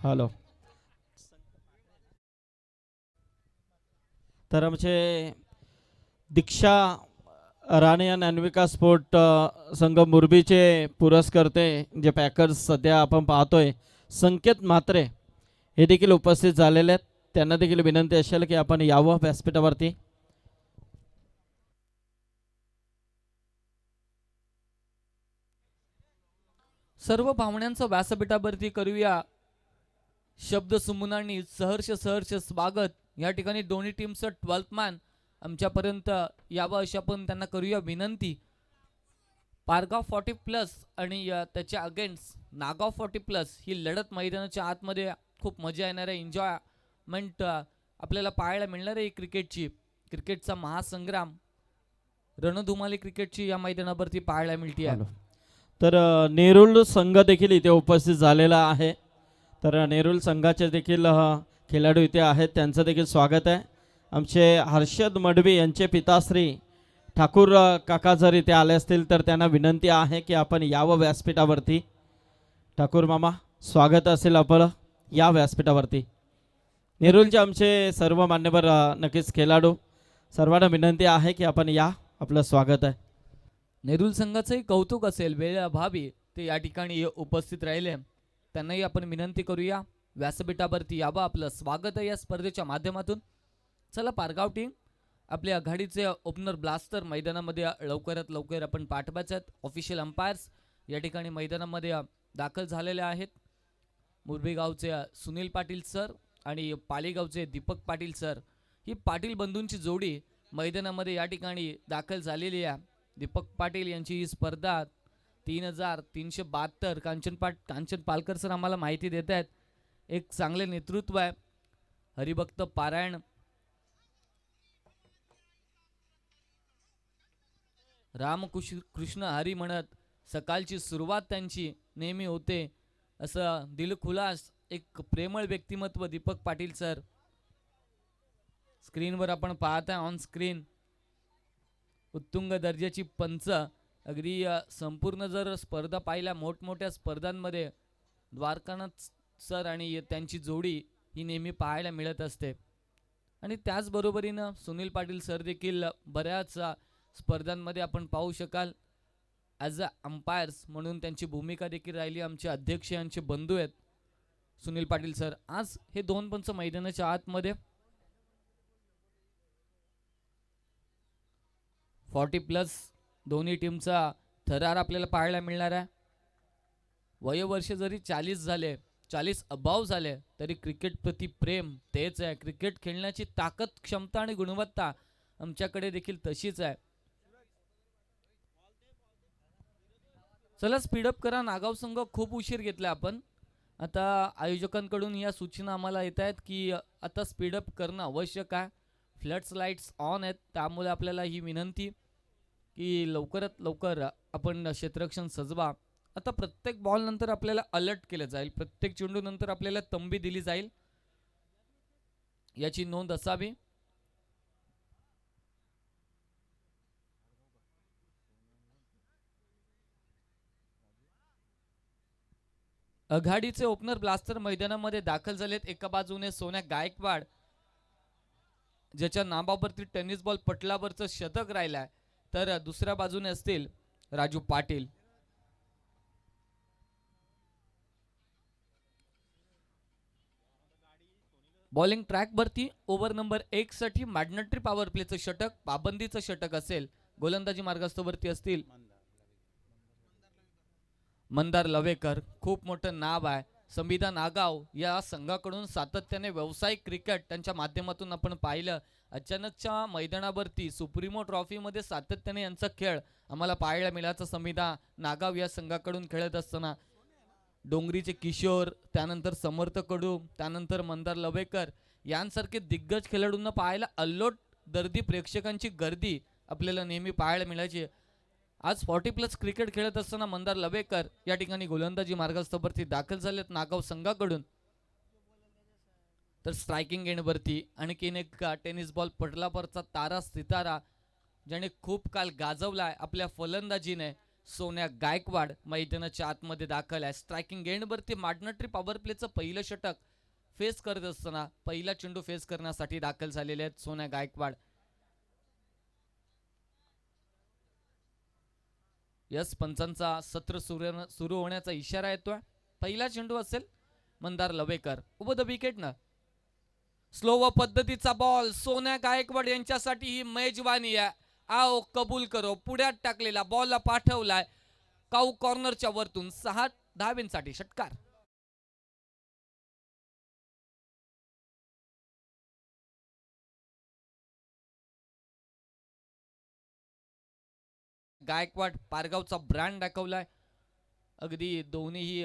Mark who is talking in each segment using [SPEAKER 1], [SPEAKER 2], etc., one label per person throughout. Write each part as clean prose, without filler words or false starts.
[SPEAKER 1] Hello. तर आमचे दीक्षा राणे आणि अन्विका स्पोर्ट संघ मुरबीचे पुरस्कर्ते जे पॅकर्स सध्या आपण पाहतोय संकेत म्हात्रे हे देखील उपस्थित झालेले आहेत. त्यांना देखील विनंती असेल की आपण यावं व्यासपीठावरती.
[SPEAKER 2] सर्व पाहुण्यांचं व्यासपीठावरती करूया शब्द सुमनांनी सहर्ष सहर्ष स्वागत. या ठिकाणी दोन्ही टीमचं 12th मॅन आमच्यापर्यंत यावं अशी आपण त्यांना करूया विनंती. पारगाव 40+ आणि त्याच्या अगेन्स्ट नागाव 40+ ही लढत मैदानाच्या आतमध्ये खूप मजा येणार आहे. एन्जॉयमेंट आपल्याला पाहायला मिळणार आहे. क्रिकेटचा महासंग्राम रणधुमाली क्रिकेटची या मैदानावरती पाहायला मिळते आहे.
[SPEAKER 1] तर नेरुल संघ देखील इथे उपस्थित झालेला आहे. तर नेरुल संघाचे देखील खेळाडू इथे आहेत, त्यांचं देखील स्वागत आहे. आमचे हर्षद मडवी यांचे पिताश्री ठाकूर काका जर इथे आले असतील तर त्यांना विनंती आहे की आपण यावं व्यासपीठावरती. ठाकूर मामा स्वागत असेल आपलं या व्यासपीठावरती. नेरुलचे आमचे सर्व मान्यवर नक्कीच खेळाडू सर्वांना विनंती आहे की आपण या, आपलं स्वागत आहे.
[SPEAKER 2] नेरुल संघाचंही कौतुक असेल, वेळेअभावी ते या ठिकाणी उपस्थित राहिले, त्यांनाही आपण विनंती करूया व्यासपीठावरती यावं, आपलं स्वागत आहे या स्पर्धेच्या माध्यमातून. चला पारगाव टीम आपल्या आघाडीचे ओपनर ब्लास्टर मैदानामध्ये लवकरात लवकर आपण पाठवायचे आहेत. ऑफिशियल अंपायर्स या ठिकाणी मैदानामध्ये दाखल झालेले आहेत. मुरबी गावचे सुनील पाटील सर आणि पालीगावचे दीपक पाटील सर, ही पाटील बंधूंची जोडी मैदानामध्ये या ठिकाणी दाखल झालेली आहे. दीपक पाटील यांची ही स्पर्धा 3372 कांचन पालकर सर आम्हाला माहिती देत आहेत. एक चांगले नेतृत्व आहे. हरिभक्त पारायण रामकृष्ण हरी म्हणत सकाळची सुरुवात त्यांची नेहमी होते. असं दिलखुलास एक प्रेमळ व्यक्तिमत्व दीपक पाटील सर. स्क्रीनवर आपण पाहताय ऑन स्क्रीन उत्तुंग दर्जाची पंच. अगदी संपूर्ण जर स्पर्धा पाहिल्या मोठमोठ्या स्पर्धांमध्ये द्वारकानाथ सर आणि त्यांची जोडी ही नेहमी पाहायला मिळत असते. आणि त्याचबरोबरीनं सुनील पाटील सर देखील बऱ्याच स्पर्धांमध्ये आपण पाहू शकाल ॲज अ अंपायर्स म्हणून त्यांची भूमिका देखील राहिली. आमचे अध्यक्ष यांचे बंधू आहेत सुनील पाटील सर. आज हे दोन पंच मैदानाच्या आतमध्ये 40+ दोन्ही टीमचा थरार आपल्याला पाहायला मिळणार आहे. वयोवर्ष जरी 40 झाले, 40 अबाव झाले, तरी क्रिकेट प्रति प्रेम तेच आहे. क्रिकेट खेळण्याची ताकद, क्षमता आणि गुणवत्ता आमच्याकडे देखील तशीच आहे. चला स्पीडअप करा. नागाव संघ खूप उशीर घेतला आपण. आता आयोजकांकडून या सूचना आम्हाला येत आहेत की आता स्पीडअप करणं आवश्यक आहे. फ्लड्स लाईट्स ऑन आहेत, त्यामुळे आपल्याला ही विनंती की लवकरात लवकर आपण क्षेत्ररक्षण सजवा. आता प्रत्येक बॉल नंतर आपल्याला अलर्ट केलं जाईल, प्रत्येक चेंडू नंतर आपल्याला तंबी दिली जाईल, याची नोंद असावी. आघाडीचे ओपनर ब्लास्टर मैदानामध्ये दाखल झालेत. एका बाजूने सोन्या गायकवाड ज्याच्या नावावरती टेनिस बॉल पटलावरचं शतक राहिलाय, तर दुसऱ्या बाजूने असतील राजू पाटील. बॉलिंग ट्रॅकवरती ओव्हर नंबर 1 साठी मॅग्नेटरी पॉवर प्लेचं षटक, पाबंदीचं षटक असेल. गोलंदाजी मार्गस्थावरती असतील मंदार लवेकर, खूप मोठं नाव आहे. संविधा नागाव या संघाकडून सातत्याने व्यावसायिक क्रिकेट त्यांच्या माध्यमातून आपण पाहिलं. अचानकच्या मैदानावरती सुप्रीमो ट्रॉफीमध्ये सातत्याने यांचा खेळ आम्हाला पाहायला मिळायचा. संविधा नागाव या संघाकडून खेळत असताना डोंगरीचे किशोर, त्यानंतर समर्थ कडू, त्यानंतर मंदार लवेकर यांसारखे दिग्गज खेळाडूंना पाहायला अल्लोट दर्दी प्रेक्षकांची गर्दी आपल्याला नेहमी पाहायला मिळायची. आज 40+ क्रिकेट खेळत असताना मंदार लवेकर या ठिकाणी गोलंदाजी मार्गस्थावरती दाखल झालेत नागाव संघाकडून. तर स्ट्रायकिंग एंडवरती आणखीन एक टेनिस बॉल पटलावरचा तारा सितारा ज्याने खूप काल गाजवलाय आपल्या फलंदाजीने, सोन्या गायकवाड मैदानाच्या आतमध्ये दाखल आहे. स्ट्रायकिंग एंडवरती माडनट्री पॉवर प्लेचं पहिलं षटक फेस करत असताना पहिला चेंडू फेस करण्यासाठी दाखल झालेले आहेत सोन्या गायकवाड. यस पंचांचा सत्र सुरू होण्याचा इशारा येतोय. पहिला चेंडू असेल मंदार लवेकर उभं द विकेट ना. स्लो व पद्धतीचा बॉल सोन्या गायकवाड यांच्यासाठी ही मेजवानी आहे. आओ कबूल करो. पुढ्यात टाकलेला बॉलला पाठवलाय काऊ कॉर्नरच्या वरतून 6 धावेंसाठी षटकार. गायकवाड पारगावचा ब्रँड दाखवलाय. अगदी दोन्हीही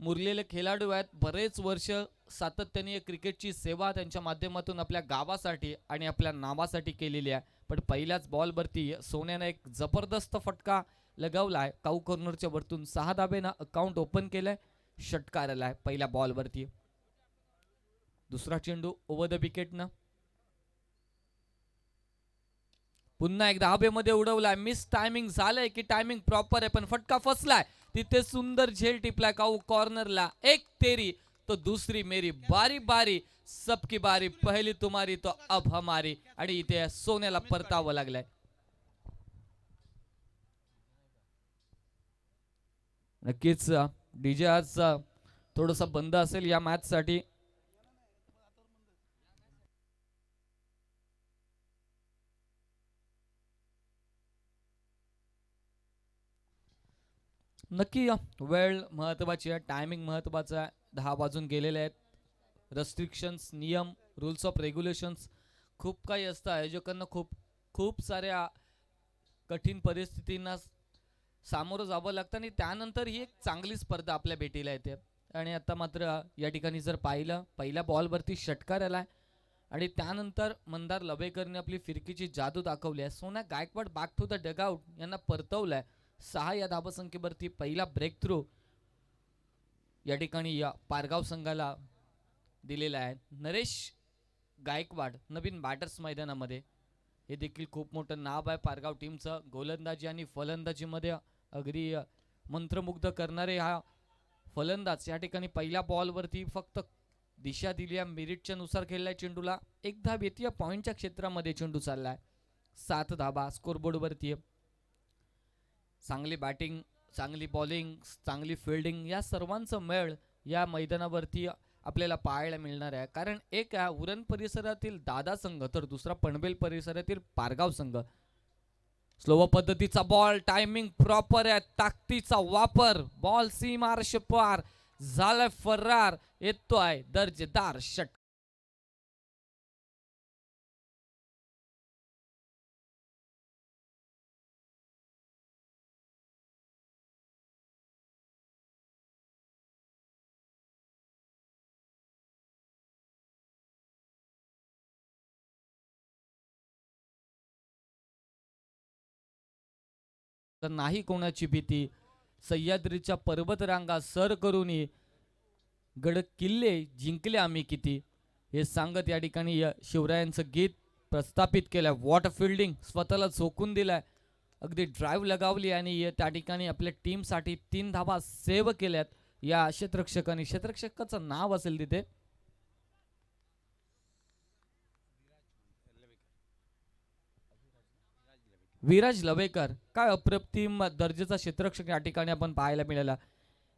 [SPEAKER 2] मुरलेले खेळाडू आहेत. बरेच वर्ष सातत्याने क्रिकेटची सेवा त्यांच्या माध्यमातून आपल्या गावासाठी आणि आपल्या नावासाठी केलेली आहे. पण पहिल्याच बॉलवरती सोन्याने एक जबरदस्त फटका लगावलाय. काऊ कॉर्नरच्या वरतून 6 धावेनं अकाउंट ओपन केलंय. षटकार आलाय पहिल्या बॉलवरती. दुसरा चेंडू ओव्हर द विकेटनं पुन्हा एकदा हवेमध्ये उडवलाय. मिस टायमिंग झालंय की टायमिंग प्रॉपर आहे पण फटका फसलाय. तिथे सुंदर झेल टिपलाय काऊ कॉर्नरला. एक तेरी तो दूसरी मेरी, बारी बारी सबकी बारी, पहली तुम्हारी तो अब हमारी. आणि इथे सोन्याला परतावं लागलंय. नक्कीच डीजे आज थोडस बंद असेल या मॅच साठी. नक्की वेळ महत्वाची आहे. टायमिंग महत्वाचा आहे. 10 वाजून गेलेले आहेत. रेस्ट्रिक्शन्स, नियम, रूल्स ऑफ रेग्युलेशन्स खूप काही असतं. आयोजकांना खूप साऱ्या कठीण परिस्थितींना सामोरं जावं लागतं आणि त्यानंतर ही एक चांगली स्पर्धा आपल्या भेटीला येते. आणि आता मात्र या ठिकाणी जर पाहिलं पहिल्या बॉलवरती षटकार आलाय आणि त्यानंतर मंदार लवेकरने आपली फिरकीची जादू दाखवली आहे. Sonya Gaikwad back to the dugout यांना परतवलंय. 6 या धावसंख्येवरती पहिला ब्रेक थ्रू या ठिकाणी या पारगाव संघाला दिलेला आहे. नरेश गायकवाड नवीन बॅटर्स मैदानामध्ये, हे देखील खूप मोठं नाव आहे पारगाव टीमचं. गोलंदाजी आणि फलंदाजीमध्ये अगदी मंत्रमुग्ध करणारे हा फलंदाज या ठिकाणी पहिल्या बॉलवरती फक्त दिशा दिली आहे. मेरिटच्या नुसार खेळलाय चेंडूला. एक धाव येते पॉईंटच्या क्षेत्रामध्ये चेंडू चाललाय. 7 धावा स्कोरबोर्डवरती. चांगली बॅटिंग, चांगली बॉलिंग, चांगली फिल्डिंग या सर्वांचं मेळ या मैदानावरती आपल्याला पाहायला मिळणार आहे. कारण एक उरण परिसरातील दादा संघ तर दुसरा पनवेल परिसरातील पारगाव संघ. स्लो पद्धतीचा बॉल, टायमिंग प्रॉपर आहे, ताकदीचा वापर, बॉल सीमारेषे पार झालाय फरार. येतोय दर्जेदार षटकार. नाही कोणाची भीती. सह्याद्रीच्या पर्वतरांगा सर करून गड किल्ले जिंकले आम्ही किती, हे सांगत या ठिकाणी शिवरायांचं गीत प्रस्थापित केलंय. वॉट फिल्डिंग, स्वतःला झोकून दिलाय. अगदी ड्राईव्ह लगावली आणि त्या ठिकाणी आपल्या टीमसाठी 3 धावा सेव्ह केल्यात या क्षेत्ररक्षकांनी. क्षेत्ररक्षकाचं नाव असेल तिथे विराज लवेकर. काय अप्रतिम दर्जाचा क्षेत्ररक्षक या ठिकाणी आपण पाहायला मिळाला.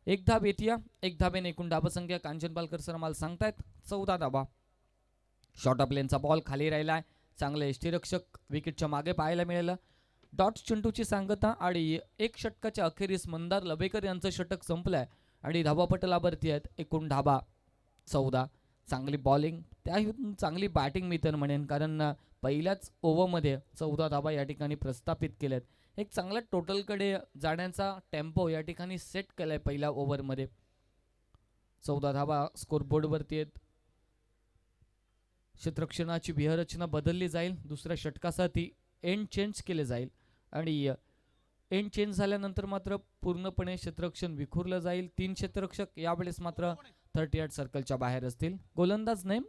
[SPEAKER 2] एक धाव येते. एक धावेने एकूण धावसंख्या कांचन पालकर सर आम्हाला सांगतायत 14 धावा. शॉर्ट ऑफ लेनचा बॉल खाली राहिलाय. चांगले यष्टीरक्षक विकेटच्या मागे पाहायला मिळालं. डॉट्स चेंडूची सांगता आणि एक षटकाच्या अखेरीस मंदार लवेकर यांचं षटक संपलंय आणि धावापटलावरती आहेत एकूण धावा 14. चांगली बॉलिंग, त्याहून चांगली बॅटिंग मी तर म्हणेन, कारण पहिल्याच ओव्हरमध्ये 14 धावा या ठिकाणी प्रस्थापित केल्यात. एक चांगला टोटलकडे जाण्याचा टेम्पो या ठिकाणी सेट केलाय पहिल्या ओव्हरमध्ये. 14 धावा स्कोरबोर्डवरती आहेत. क्षेत्ररक्षणाची व्यूहरचना बदलली जाईल. दुसऱ्या षटकासाठी एंड चेंज केले जाईल आणि एंड चेंज झाल्यानंतर मात्र पूर्णपणे क्षेत्ररक्षण विखुरलं जाईल. 3 क्षेत्ररक्षक यावेळेस मात्र 38 सर्कलच्या बाहेर असतील. गोलंदाज नेम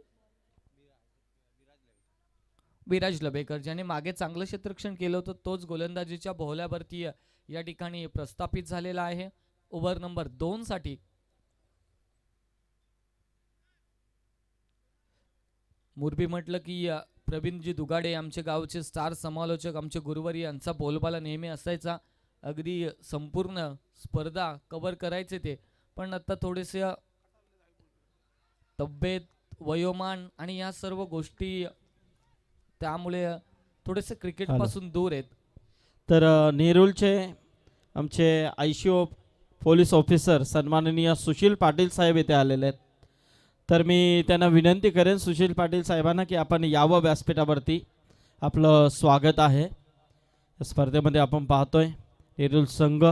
[SPEAKER 2] विराज लवेकर, ज्याने मागे चांगलं क्षेत्ररक्षण केलं होतं, तोच गोलंदाजीच्या भोवल्यावरती या ठिकाणी प्रस्थापित झालेला आहे ओव्हर नंबर 2 साठी. मुरबी म्हटलं की प्रवीणजी दुगाडे आमचे गावचे स्टार समालोचक, आमचे गुरुवारी यांचा बोलबाला नेहमी असायचा. अगदी संपूर्ण स्पर्धा कव्हर करायचे ते, पण आता थोडेसे तब्येत, वयोमान आणि या सर्व गोष्टी त्यामुळे थोडेसे क्रिकेट पासून दूर आहेत.
[SPEAKER 1] तर नेरूळचे आमचे ICO पोलीस ऑफिसर सन्माननीय सुशील पाटील साहेब इथे आलेले आहेत. तर मी त्यांना विनंती करेन सुशील पाटील साहेबांना की आपण यावं व्यासपीठावरती. आपलं स्वागत आहे. या स्पर्धेमध्ये आपण पाहतोय नेरूळ संघ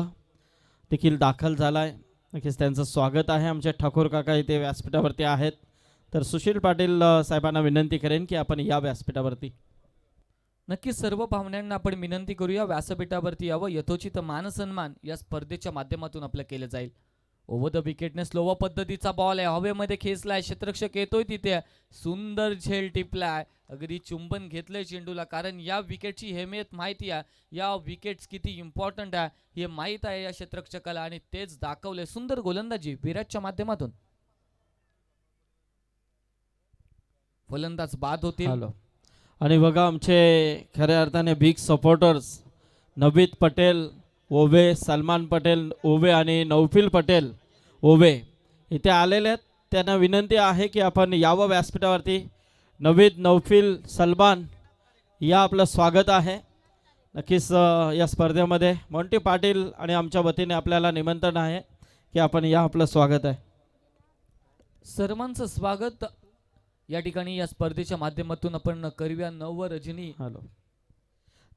[SPEAKER 1] देखील दाखल झाला आहे. नक्कीच त्यांचं स्वागत आहे. आमचे ठाकूर काका इथे व्यासपीठावरती आहेत. तर सुशील पाटील साहेबांना विनंती करेन की आपण या व्यासपीठावरती.
[SPEAKER 2] नक्कीच सर्व पाहुण्यांना आपण विनंती करूया व्यासपीठावरती यावं. यथोचित मान सन्मान या स्पर्धेच्या माध्यमातून आपलं केलं जाईल. ओव्हर द विकेटने स्लोवा पद्धतीचा बॉल आहे, हवेमध्ये खेचलाय, क्षेत्ररक्षक येतोय तिथे, सुंदर झेल टिपलाय, अगदी चुंबन घेतलंय चेंडूला. कारण या विकेटची अहमियत माहिती आहे, या विकेट्स किती इम्पॉर्टंट आहे हे माहीत आहे या क्षेत्ररक्षकाला आणि तेच दाखवले. सुंदर गोलंदाजी विराटच्या माध्यमातून. फलंदाज बाद होतील.
[SPEAKER 1] आणि बघा आमचे खऱ्या अर्थाने बिग सपोर्टर्स नवीद पटेल ओवे, सलमान पटेल ओवे आणि नौफिल पटेल ओवे इथे आलेले आहेत. त्यांना विनंती आहे की आपण यावं व्यासपीठावरती. नवीद, नौफिल, सलमान या आपलं स्वागत आहे. नक्कीच या स्पर्धेमध्ये मोंटी पाटील आणि आमच्या वतीने आपल्याला निमंत्रण आहे की आपण या, आपलं स्वागत आहे.
[SPEAKER 2] सर्वांचं स्वागत या ठिकाणी या स्पर्धेच्या माध्यमातून आपण करूया. नव रजनी.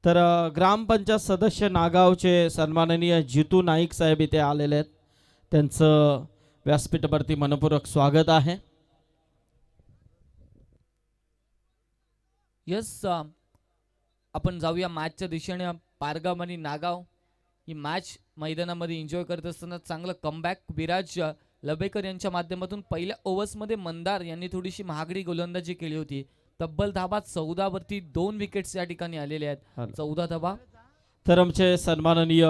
[SPEAKER 1] तर ग्रामपंचायत सदस्य नागावचे सन्माननीय जितू नाईक साहेब इथे आलेले आहेत. त्यांचं व्यासपीठावरती मनपूर्वक स्वागत आहे.
[SPEAKER 2] यस, आपण जाऊया मॅचच्या दिशेने. पारगाव आणि नागाव ही मॅच मैदानामध्ये एन्जॉय करत असताना चांगलं कमबॅक विराज लबेकर यांच्या माध्यमातून. पहिल्या ओव्हर्समध्ये मंदार यांनी थोडीशी महागडी गोलंदाजी केली होती. तब्बल धाबा 14 वरती 2 विकेट्स या ठिकाणी आलेले आहेत. 14 धाबा.
[SPEAKER 1] तर आमचे सन्माननीय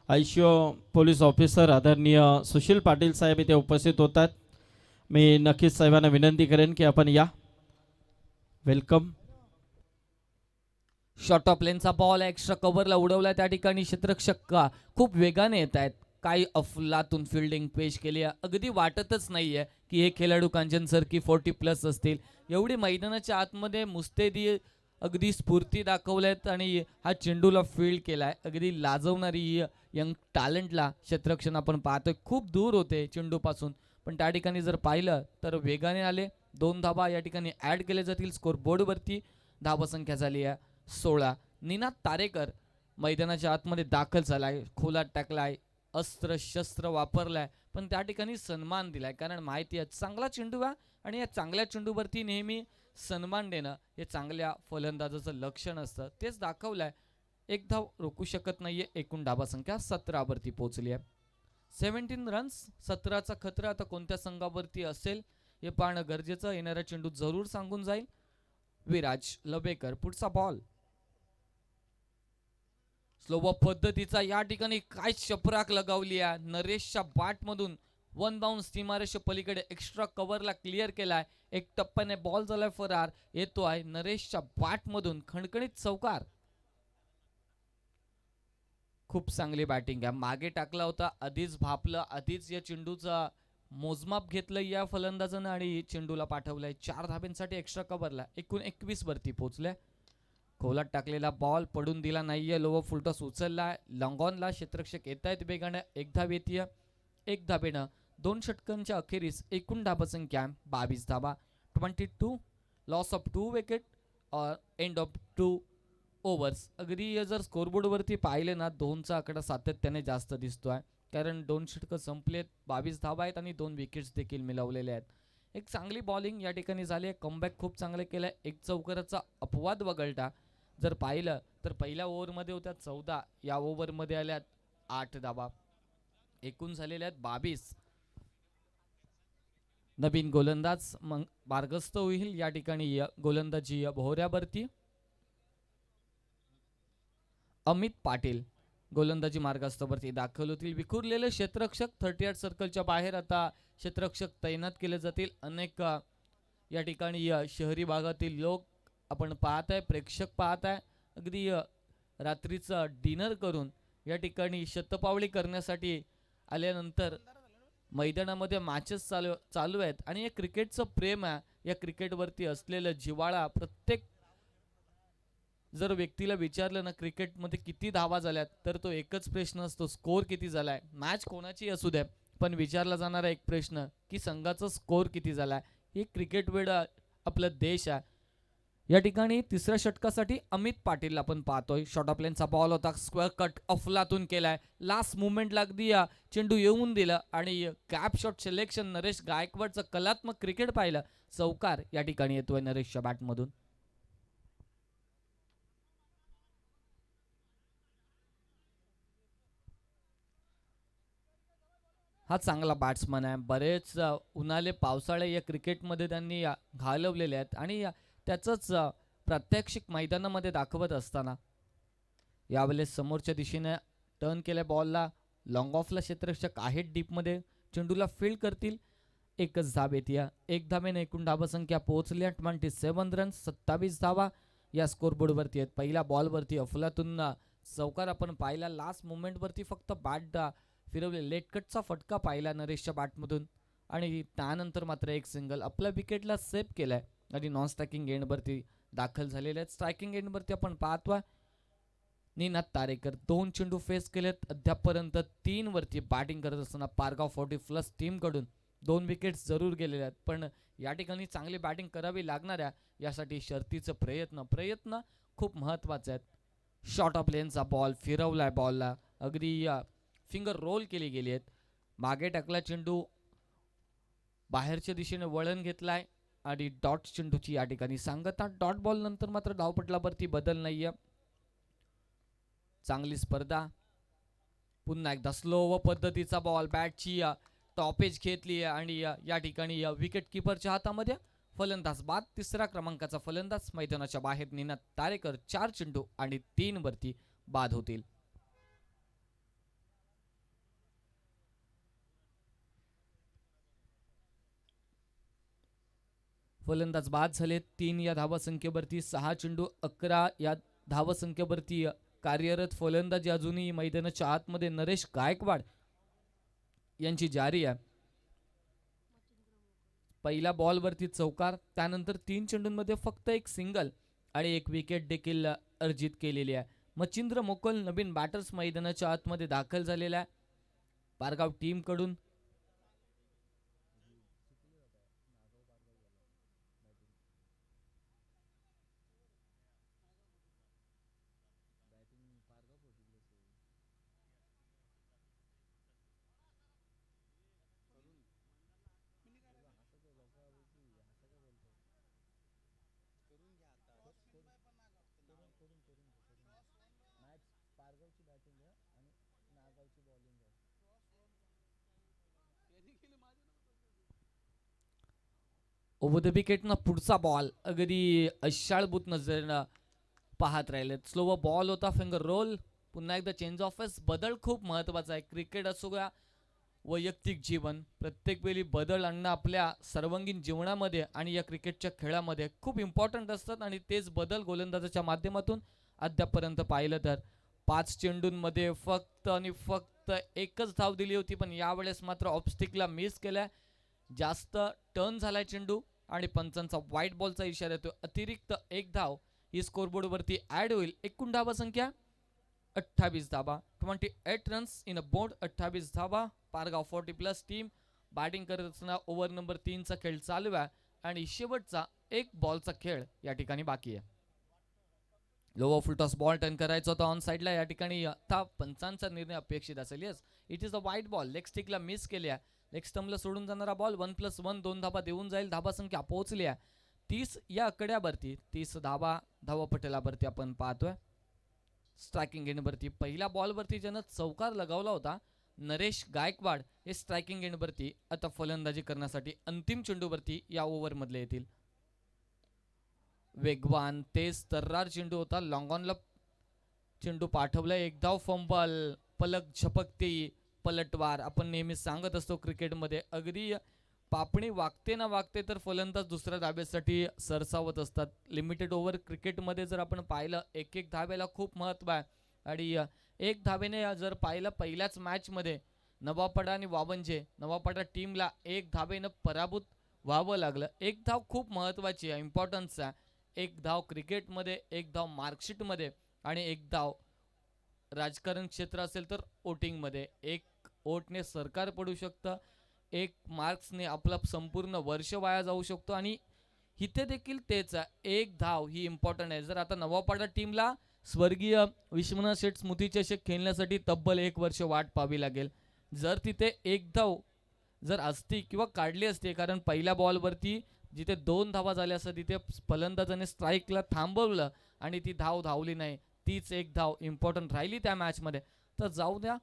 [SPEAKER 1] ICO पोलीस ऑफिसर आदरणीय सुशील पाटील साहेब इथे उपस्थित होतात. मी नक्कीच साहेबांना विनंती करेन की आपण या. वेलकम.
[SPEAKER 2] शॉर्ट ऑफ लेनचा बॉल एक्स्ट्रा कव्हरला उडवला. त्या ठिकाणी क्षेत्ररक्षक खूप वेगाने येत आहेत. काही अफलातून फिल्डिंग पेश केली आहे. अगदी वाटतच नाहीये की हे खेळाडू कांचन सर की 40+ असतील. एवढी मैदानाच्या आतमध्ये मुस्तैदी अगदी स्फूर्ती दाखवल्यात आणि हा चेंडूला फील्ड केलाय. अगदी लाजवणारी यंग टॅलेंटला क्षेत्ररक्षण आपण पाहतोय. खूप दूर होते चेंडूपासून, पण त्या ठिकाणी जर पाहिलं तर वेगाने आले. 2 धाबा या ठिकाणी ॲड केले जातील. स्कोर बोर्डवरती धाबा संख्या झाली आहे 16. निनाद तारेकर मैदानाच्या आतमध्ये दाखल झालाय. खोलात टाकलाय, अस्त्र शस्त्र वापरलाय, पण त्या ठिकाणी सन्मान दिलाय. कारण माहिती आहे चांगला चेंडू आहे आणि या चांगल्या चेंडूवरती नेहमी सन्मान देणं हे चांगल्या फलंदाजाचं लक्षण असतं. तेच दाखवलंय. एक धाव रोखू शकत नाहीये. एकूण धाबा संख्या 17 वरती पोहोचली आहे. 17 रन्स. 17चा खतरा आता कोणत्या संघावरती असेल हे पाहणं गरजेचं. येणारा चेंडू जरूर सांगून जाईल. विराज लबेकर. पुढचा बॉल स्लोवा पद्धतीचा या ठिकाणी काय चपराक लगावली आहे. नरेशच्या बॅटमधून 1 बाउन्स सीमारेषे पलीकडे एक्स्ट्रा कव्हरला क्लिअर केलाय. एक टप्प्याने बॉल झालाय फरार. येतो आहे नरेशच्या बॅटमधून खणखणीत चौकार. खूप चांगली बॅटिंग आहे. मागे टाकला होता, आधीच भापलं, आधीच या चेंडूचा मोजमाप घेतलं या फलंदाजानं आणि चेंडूला पाठवलाय. 4 धाब्यांसाठी एक्स्ट्रा कव्हरला. एकूण 21 वरती पोहोचले. खोलात टाकलेला बॉल पडून दिला नाहीये. Lower full toss उचललाय. लॉंगॉनला क्षेत्ररक्षक येत आहेत वेगाने. 1 धाव येते. 1 धाबेनं 2 षटकांच्या अखेरीस एकूण धाबा संख्या 22 धाबा. 22. लॉस ऑफ 2 विकेट और एंड ऑफ 2 ओव्हर्स. अगदी जर स्कोरबोर्डवरती पाहिले ना 2चा आकडा सातत्याने जास्त दिसतोय. कारण 2 षटकं संपलेत, 22 धाबा आहेत आणि 2 विकेट्स देखील मिळवलेले आहेत. एक चांगली बॉलिंग या ठिकाणी झाली आहे. कमबॅक खूप चांगलं केलंय. 1 चौकाराचा अपवाद वगळता जर पाहिलं तर पहिल्या ओव्हरमध्ये होत्या 14, या ओव्हरमध्ये आल्यात 8 धाबा. एकूण झालेल्या आहेत 22. नवीन गोलंदाज मग मार्गस्थ होईल या ठिकाणी. गोलंदाजी भोवऱ्यावरती अमित पाटील. गोलंदाजी मार्गास्थावरती दाखल होतील. विखुरलेले क्षेत्ररक्षक 38 सर्कलच्या बाहेर आता क्षेत्ररक्षक तैनात केले जातील. अनेक या ठिकाणी शहरी भागातील लोक आपण पाहत आहे, प्रेक्षक पाहत आहे. अगदी रात्रीचं डिनर करून या ठिकाणी शतपावली करण्यासाठी आल्यानंतर मैदानामध्ये मॅचेस चालू आहेत आणि हे क्रिकेटचं प्रेम आहे. या क्रिकेटवरती असलेलं जिव्हाळा प्रत्येक जर व्यक्तीला विचारलं ना क्रिकेटमध्ये किती धावा झाल्यात तर तो एकच प्रश्न असतो, स्कोर किती झालाय. मॅच कोणाची असू द्या पण विचारला जाणारा एक प्रश्न की संघाचा स्कोर किती झालाय. ही क्रिकेट वेळ आपला देश आहे. या ठिकाणी तिसऱ्या षटकासाठी अमित पाटील आपण पाहतोय. शॉर्ट ऑफ लेनचा बॉल होता, स्क्वेअर कट अफलातून केलाय. लास्ट मुवमेंट लागली, चेंडू येऊन दिला आणि कॅप शॉट सिलेक्शन. नरेश गायकवाडचं कलात्मक क्रिकेट पाहिलं. चौकार या ठिकाणी येतोय नरेशच्या बॅटमधून. हा चांगला बॅट्समन आहे. बरेच उन्हाळे पावसाळे या क्रिकेटमध्ये त्यांनी घालवलेले आहेत आणि त्याचंच प्रात्यक्षिक मैदानामध्ये दाखवत असताना यावेळेस समोरच्या दिशेने टर्न केल्या बॉलला. लॉंग ऑफला क्षेत्ररक्षक आहेत डीपमध्ये, चेंडूला फील्ड करतील. एकच धाब येते. एक धावेने एकूण धावसंख्या पोहोचली 27 रन्स, 27 धावा या स्कोरबोर्डवरती आहेत. पहिल्या बॉलवरती अफलातून चौकार आपण पाहिला. लास्ट मुवमेंटवरती फक्त बॅट फिरवले. लेट कटचा फटका पाहिला नरेशच्या बॅटमधून आणि त्यानंतर मात्र एक सिंगल आपल्या विकेटला सेव्ह केलाय आणि नॉन स्ट्रायकिंग एंडवरती दाखल झालेले आहेत. स्ट्रायकिंग एंडवरती आपण पाहतोय निनाद तारेकर 2 चेंडू फेस केलेत. अद्यापपर्यंत 3 वरती बॅटिंग करत असताना पारगाव 40+ टीमकडून 2 विकेट्स जरूर गेलेले आहेत. पण या ठिकाणी चांगली बॅटिंग करावी लागणार आहे. यासाठी शर्तीचं प्रयत्न खूप महत्त्वाचे आहेत. शॉर्ट ऑफ लेनचा बॉल फिरवलाय. बॉलला अगदी फिंगर रोल केली गेली आहेत. मागे टाकला चेंडू, बाहेरच्या दिशेने वळण घेतलाय आणि डॉट चेंडूची या ठिकाणी सांगता. डॉट बॉल नंतर मात्र धावपटलावरती बदल नाहीये. चांगली स्पर्धा. पुन्हा एकदा स्लो पद्धतीचा बॉल, बॅटची टॉपेज घेतली आणि या ठिकाणी विकेट किपरच्या हातामध्ये. फलंदाज बाद. तिसऱ्या क्रमांकाचा फलंदाज मैदानाच्या बाहेर निनाद तारेकर 4 चेंडू आणि 3 वरती बाद होतील. फलंदाज बाद झाले. 3 या धावसंख्येवरती, 6 चेंडू 11 या धावसंख्येवरती कार्यरत फलंदाजी अजूनही मैदानाच्या आतमध्ये नरेश गायकवाड यांची जारी आहे. पहिल्या बॉलवरती चौकार, त्यानंतर 3 चेंडूंमध्ये फक्त एक सिंगल आणि एक विकेट देखील अर्जित केलेली आहे. मच्छिंद्र मोकल नवीन बॅटर्स मैदानाच्या आतमध्ये दाखल झालेला आहे पारगाव टीम कडून. ओव्हर द विकेटनं पुढचा बॉल अगदी अशाळभूत नजरेनं पाहत राहिले. स्लो बॉल होता, फिंगर रोल. पुन्हा एकदा चेंज ऑफ पेस. बदल खूप महत्त्वाचा आहे. क्रिकेट असो का वैयक्तिक जीवन, प्रत्येक वेळी बदल आणणं आपल्या सर्वांगीण जीवनामध्ये आणि या क्रिकेटच्या खेळामध्ये खूप इम्पॉर्टंट असतात आणि तेच बदल गोलंदाजाच्या माध्यमातून अद्यापपर्यंत पाहिलं तर 5 चेंडूंमध्ये फक्त आणि फक्त एकच धाव दिली होती. पण यावेळेस मात्र ऑफस्टिकला मिस केलाय. जास्त टर्न झालाय चेंडू आणि पंचांचा व्हाईट बॉलचा इशारा येतो. अतिरिक्त एक धाव ही स्कोरबोर्डवरती ऍड होईल. एकूण धावा संख्या 28 धावा. 28 रन्स इन अ बोर्ड. 28 धावा. पारगाव 40+ टीम बॅटिंग करत असताना ओव्हर नंबर 3 चा खेळ चालू आहे आणि शेवटचा एक बॉलचा खेळ या ठिकाणी बाकी आहे. लोवर फुल टॉस बॉल टर्न करायचा होता ऑन साइडला. या ठिकाणी आता पंचांचा निर्णय अपेक्षित असेल. Yes, it is a white ball. Leg स्टिकला मिस केली आहे. लेग स्टंपला सोडून जाणारा बॉल 1+1 2 धाबा देऊन जाईल. धाबा संख्या पोहोचली आहे 30 या आकड्यावरती. 30 धाबा धावपटलावरती आपण पाहतोय. स्ट्रायकिंग एंडवरती पहिल्या बॉलवरती ज्यानं चौकार लगावला होता नरेश गायकवाड हे स्ट्रायकिंग एंडवरती आता फलंदाजी करण्यासाठी अंतिम चेंडूवरती या ओव्हरमधले येतील. वेगवान तेज तर्रार चेंडू होता. लॉंग ऑनला चेंडू पाठवला, एक धाव, फंबल, पलक झपकते पलटवार. आपण नेहमी सांगत असतो क्रिकेटमध्ये अगदी पापणी वागते ना वागते तर फलंदाज दुसऱ्या धाब्यासाठी सरसावत असतात. लिमिटेड ओव्हर क्रिकेटमध्ये जर आपण पाहिलं एक एक धाब्याला खूप महत्त्व आहे. आणि एक धाब्याने जर पाहिलं पहिल्याच मॅचमध्ये नवापाडा आणि वावंजे, नवापाडा टीमला एक धाब्यानं पराभूत व्हावं लागलं. एक धाव खूप महत्त्वाची आहे, इम्पॉर्टन्स आहे. एक धाव क्रिकेटमध्ये, एक धाव मार्कशीटमध्ये आणि एक धाव राजकारण क्षेत्र असेल तर वोटिंगमध्ये. एक वोटने सरकार पडू शकतं, एक मार्क्सने आपलं संपूर्ण वर्ष वाया जाऊ शकतो. आणि इथे देखील तेच आहे, एक धाव ही इम्पॉर्टंट आहे. जर आता नवापाडा टीमला स्वर्गीय विश्वनाथ शेठ स्मृती चषक खेळण्यासाठी तब्बल 1 वर्ष वाट पाहावी लागेल. जर तिथे एक धाव जर असती किंवा काढली असती, कारण पहिल्या बॉलवरती जिथे 2 धावा झाल्या असतात तिथे फलंदाजाने स्ट्राईकला थांबवलं आणि ती धाव धावली नाही, तीच एक धाव इम्पॉर्टंट राहिली त्या मॅचमध्ये. तर जाऊ द्या,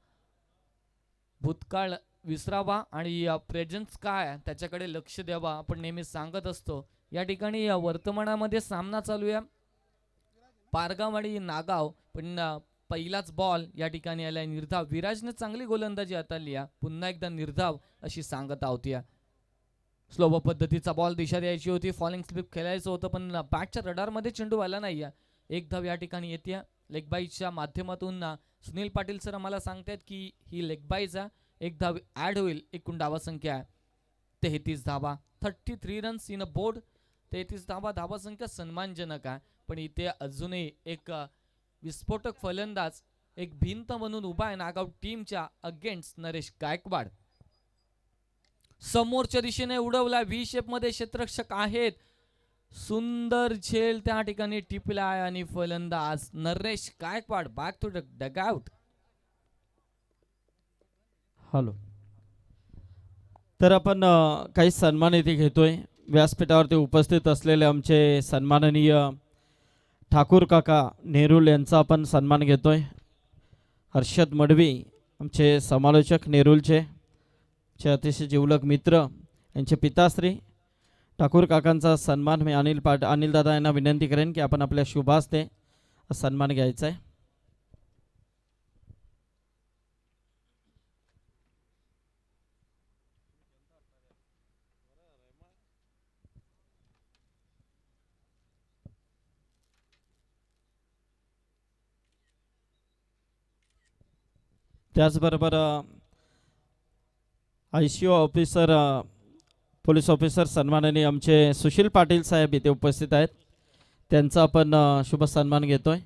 [SPEAKER 2] भूतकाळ विसरावा आणि प्रेझेन्स काय आहे त्याच्याकडे लक्ष द्यावा, आपण नेहमी सांगत असतो. या ठिकाणी वर्तमानामध्ये सामना चालू आहे पारगाव आणि नागाव, पण पहिलाच बॉल या ठिकाणी आलाय निर्धाव. विराजने चांगली गोलंदाजी हाताळली आहे, पुन्हा एकदा निर्धाव अशी सांगत आहोत. या स्लो पद्धतीचा बॉल दिशा द्यायची होती, फॉलिंग स्लिप खेळायचं होतं, पण बॅटच्या रडारमध्ये चेंडू आला नाही. एक धाव या ठिकाणी येते लेग बाईच्या माध्यमातून. सुनील पाटील सर आम्हाला सांगतात की ही लेग बाईचा एक धाव ॲड होईल. एकूण धावा संख्या आहे 33 धावा, 33 रन्स इन अ बोर्ड. 33 धावा, धावा संख्या सन्मानजनक आहे. पण इथे अजूनही एक विस्फोटक फलंदाज एक भिंत म्हणून उभा आहे नागाव टीमच्या अगेन्स्ट नरेश गायकवाड. समोरच्या दिशेने उडवला, व्ही शेप मध्ये क्षेत्ररक्षक आहेत, सुंदर झेल त्या ठिकाणी टिपला आहे आणि फलंदाज Naresh Gaikwad back to the dugout.
[SPEAKER 1] Hello, तर आपण काही सन्मान इथे घेतोय. व्यासपीठावरती उपस्थित असलेले आमचे सन्माननीय ठाकूर काका नेरुल यांचा आपण सन्मान घेतोय. हर्षद मडवी आमचे समालोचक नेरुलचे अतिशय जिवलग मित्र, यांचे पिताश्री ठाकूर काकांचा सन्मान मी अनिल दादा यांना विनंती करेन की आपण आपल्या शुभ हस्ते सन्मान घ्यायचा आहे. त्याचबरोबर ICO ऑफिसर, पोलीस ऑफिसर सन्माननीय आमचे सुशील पाटील साहेब इथे उपस्थित आहेत, त्यांचा आपण शुभ सन्मान घेतोय.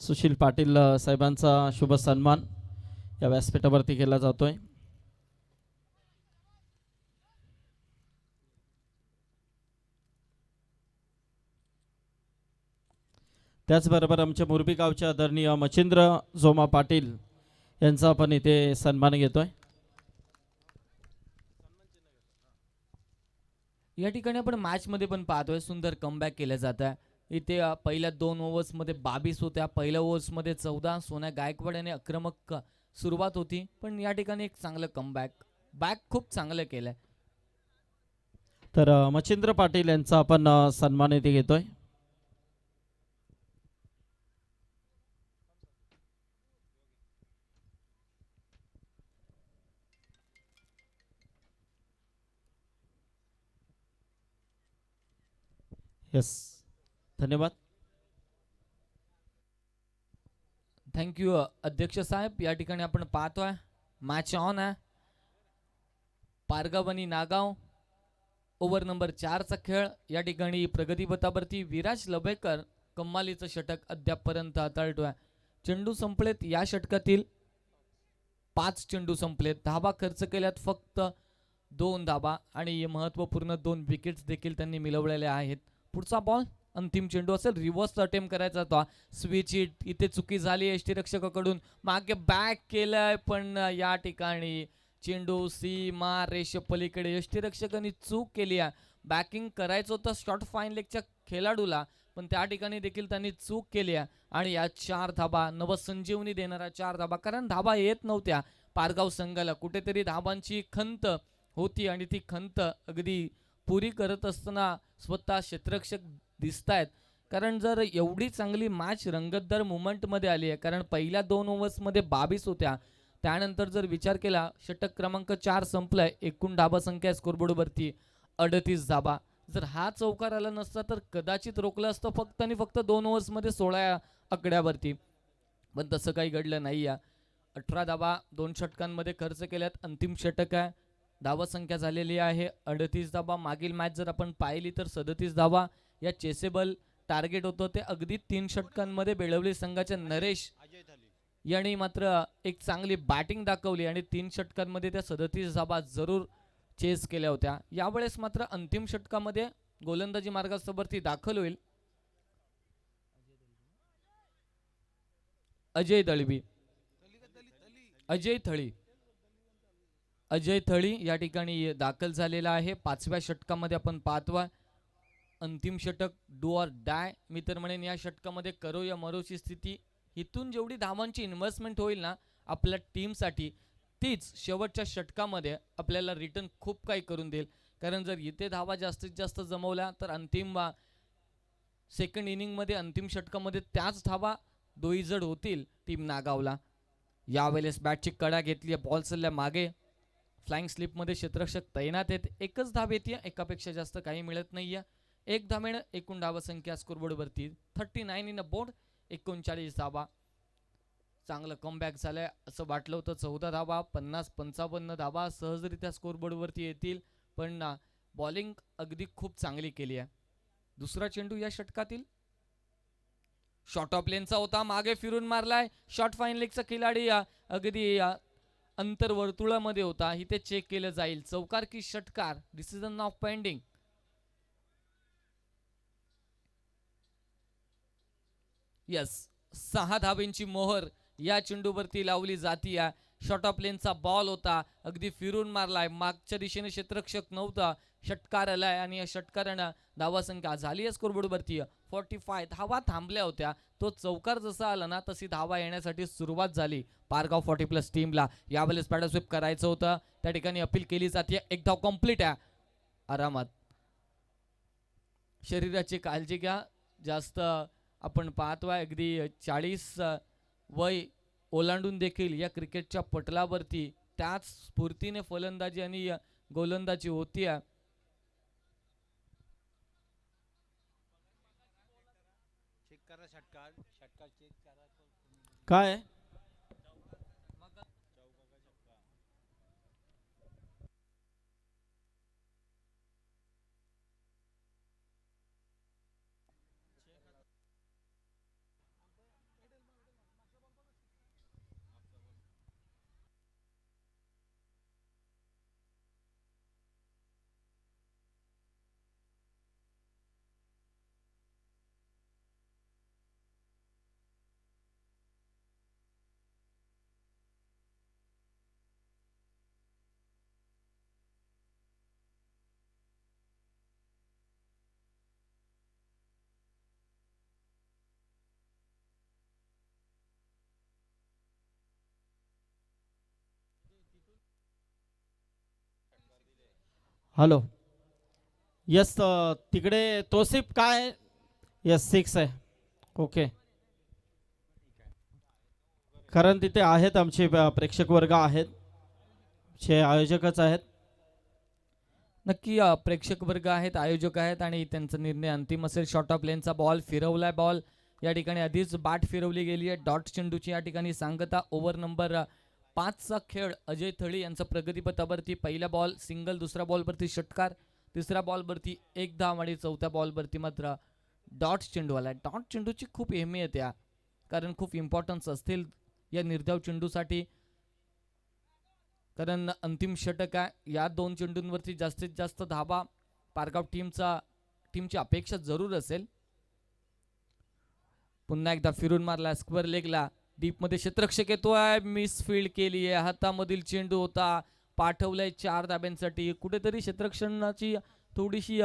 [SPEAKER 1] सुशील पाटील साहेबांचा शुभ सन्मान या व्यासपीठावरती केला जातोय. त्याचबरोबर आमच्या मोरबी गावच्या आदरणीय मच्छिंद्र जोमा पाटील यांचा आपण इथे सन्मान घेतोय.
[SPEAKER 2] या ठिकाणी आपण मॅच मध्ये पण पाहतोय सुंदर कमबॅक केलं जात आहे. इथे पहिल्या 2 ओव्हर्समध्ये 22 होत्या, पहिल्या ओव्हर्समध्ये 14. सोन्या गायकवाड याने आक्रमक सुरुवात होती, पण या ठिकाणी एक चांगलं बॅक खूप चांगलं केलंय.
[SPEAKER 1] तर मच्छिंद्र पाटील यांचा आपण सन्मान इथे घेतोय. यस, धन्यवाद.
[SPEAKER 2] थँक्यू अध्यक्ष साहेब. या ठिकाणी आपण पाहतोय मॅच ऑन आहे. पारगाव आणि नागाव ओव्हर नंबर 4 चा खेळ. या ठिकाणी प्रगतीपथावरती विराज लवेकर कमालीचं षटक अद्यापपर्यंत हाताळतोय. चेंडू संपलेत या षटकातील 5 चेंडू संपलेत, धाबा खर्च केल्यात फक्त 2 धाबा आणि महत्त्वपूर्ण 2 विकेट्स देखील त्यांनी मिळवलेल्या आहेत. पुढचा बॉल अंतिम चेंडू असेल, रिव्हर्स अटेम्प्ट करायचा होता, स्विच हिट. इथे चुकी झाली यष्टीरक्षकाकडून, मागे बॅक केलंय पण या ठिकाणी चेंडू सीमा रेषे पलीकडे. यष्टीरक्षकांनी चूक केली आहे, बॅकिंग करायचं होतं शॉर्ट फाईन लेगच्या खेळाडूला, पण त्या ठिकाणी देखील त्यांनी चूक केली आहे. आणि या 4 धाबा नवसंजीवनी देणाऱ्या 4 धाबा, कारण धाबा येत नव्हत्या पारगाव संघाला कुठेतरी धाबांची खंत होती आणि ती खंत अगदी पुरी करत असताना स्वतः क्षेत्ररक्षक दिसतायत. कारण जर एवढी चांगली मॅच रंगतदार मुवमेंटमध्ये आली आहे, कारण पहिल्या 2 ओव्हर्समध्ये 22 होत्या, त्यानंतर जर विचार केला षटक क्रमांक 4 संपलाय, एकूण धाबा संख्या स्कोरबोर्डवरती 38 धाबा. जर हा चौकार आला नसता तर कदाचित रोखलं असतं फक्त आणि फक्त 2 ओव्हर्समध्ये 16 आकड्यावरती, पण तसं काही घडलं नाही. 18 धाबा 2 षटकांमध्ये खर्च केल्यात. अंतिम षटक आहे, धावा संख्या झालेली आहे 38 धाबा. मागील मॅच जर आपण पाहिली तर 37 धावा या चेसेबल टार्गेट होतं, ते अगदी 3 षटकांमध्ये बेळवली संघाच्या नरेश यांनी मात्र एक चांगली बॅटिंग दाखवली आणि 3 षटकांमध्ये त्या 37 धाबा जरूर चेस केल्या होत्या. यावेळेस मात्र अंतिम षटकामध्ये गोलंदाजी मार्गावरती दाखल होईल अजय दळवी, अजय थळी या ठिकाणी दाखल झालेला आहे. 5व्या षटकामध्ये आपण पाहतोय अंतिम षटक डू ऑर डाय. मी तर म्हणेन या षटकामध्ये करो या मरोची स्थिती. इथून जेवढी धावांची इन्व्हेस्टमेंट होईल ना आपल्या टीमसाठी, तीच शेवटच्या षटकामध्ये आपल्याला रिटर्न खूप काही करून देईल. कारण जर इथे धावा जास्तीत जास्त जमवल्या तर अंतिम सेकंड इनिंगमध्ये अंतिम षटकामध्ये त्याच धावा दोईजड होतील टीम नागावला. यावेळेस बॅटची कडा घेतली, बॉल चालल्या मागे, फ्लाइंग स्लिपमध्ये क्षेत्ररक्षक तैनात आहेत. एकच धाव येते, एकापेक्षा जास्त काही मिळत नाहीये. एक धावेनं एकूण धावा संख्या स्कोरबोर्डवरती 39 इन अ बोर्ड, 39 धावा. चांगलं कमबॅक झालंय असं वाटलं होतं. 14 धावा, 50-55 धावा सहजरित्या स्कोरबोर्डवरती येतील, पण बॉलिंग अगदी खूप चांगली केली आहे. दुसरा चेंडू या षटकातील शॉर्ट ऑफ लेनचा होता, मागे फिरून मारलाय. शॉर्ट फाईन लेगचा खिलाडी अगदी अंतर्वर्तुळामध्ये होता, इथे चेक केलं जाईल. चौकार की षटकार, डिसिजन ऑफ पेंडिंग. यस, 6 धावेंची मोहर या चेंडूवरती लावली जाती. शॉर्ट ऑफ लेनचा बॉल होता, अगदी फिरून मारलाय, मागच्या दिशेने क्षेत्ररक्षक नव्हता, षटकार आलाय आणि या षटकारानं धावा संख्या झाली आहे स्कोरबोर्डवरती 45. धावा थांबल्या होत्या, तो चौकार जसा आला ना तशी धावा येण्यासाठी सुरुवात झाली पारगाव 40+ टीमला. यावेळेस बॅटर स्वीप करायचं होतं, त्या ठिकाणी अपील केली जाते. एक धाव कंप्लीट आहे. आरामात शरीराची काळजी घ्या. जास्त आपण पाहतोय अगदी 40 वय ओलांडून देखील या क्रिकेटच्या पटलावरती त्याच स्फूर्तीने फलंदाजी आणि गोलंदाजी होती.
[SPEAKER 1] काय हॅलो, यस तिकडे तोसिफ काय, यस 6 आहे. ओके, कारण तिथे आहेत आमचे प्रेक्षक वर्ग आहेत, आमचे आयोजकच आहेत.
[SPEAKER 2] नक्की प्रेक्षक वर्ग आहेत, आयोजक आहेत आणि त्यांचा निर्णय अंतिम असेल. शॉर्ट ऑफ लेनचा बॉल फिरवलाय, बॉल या ठिकाणी आधीच बाट फिरवली गेली आहे. डॉट चेंडूची या ठिकाणी सांगता. ओव्हर नंबर 5चा खेळ अजय थळी यांचा प्रगतीपथावरती. पहिला बॉल सिंगल, दुसरा बॉलवरती षटकार, तिसऱ्या बॉलवरती 1 धाव आणि चौथ्या बॉलवरती मात्र डॉट चेंडू आला. डॉट चेंडूची खूप अहमियत आहे, कारण खूप इम्पॉर्टन्स असतील या निर्धाव चेंडूसाठी, कारण अंतिम षटक आहे. या 2 चेंडूंवरती जास्तीत जास्त धावा पारगाव टीमची अपेक्षा जरूर असेल. पुन्हा एकदा फिरून मारला स्क्वेअर लेगला, डीप मध्ये क्षेत्ररक्षक येतोय, मिस फील्ड केली आहे. हातामधील चेंडू होता, पाठवलाय 4 धाब्यांसाठी. कुठेतरी क्षेत्ररक्षणाची थोडीशी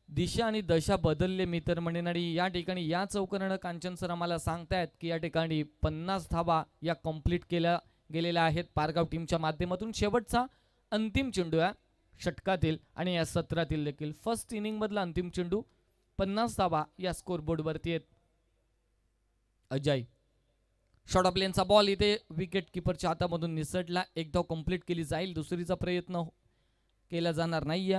[SPEAKER 2] दिशा आणि दशा बदलले मी तर म्हणेन. आणि या ठिकाणी या चौकारानं कांचन सर आम्हाला सांगतायत की या ठिकाणी 50 धावा या कंप्लीट केल्या गेलेल्या आहेत पारगाव टीमच्या माध्यमातून. शेवटचा अंतिम चेंडू आहे षटकातील आणि या सत्रातील देखील फर्स्ट इनिंग मधला अंतिम चेंडू. 50 धावा या स्कोरबोर्ड वरती आहेत. अजय शॉर्ट ऑफ लेनचा बॉल इथे विकेट किपरच्या हातामधून निसटला. एक धाव कंप्लीट केली जाईल, दुसरीचा प्रयत्न केला जाणार नाही.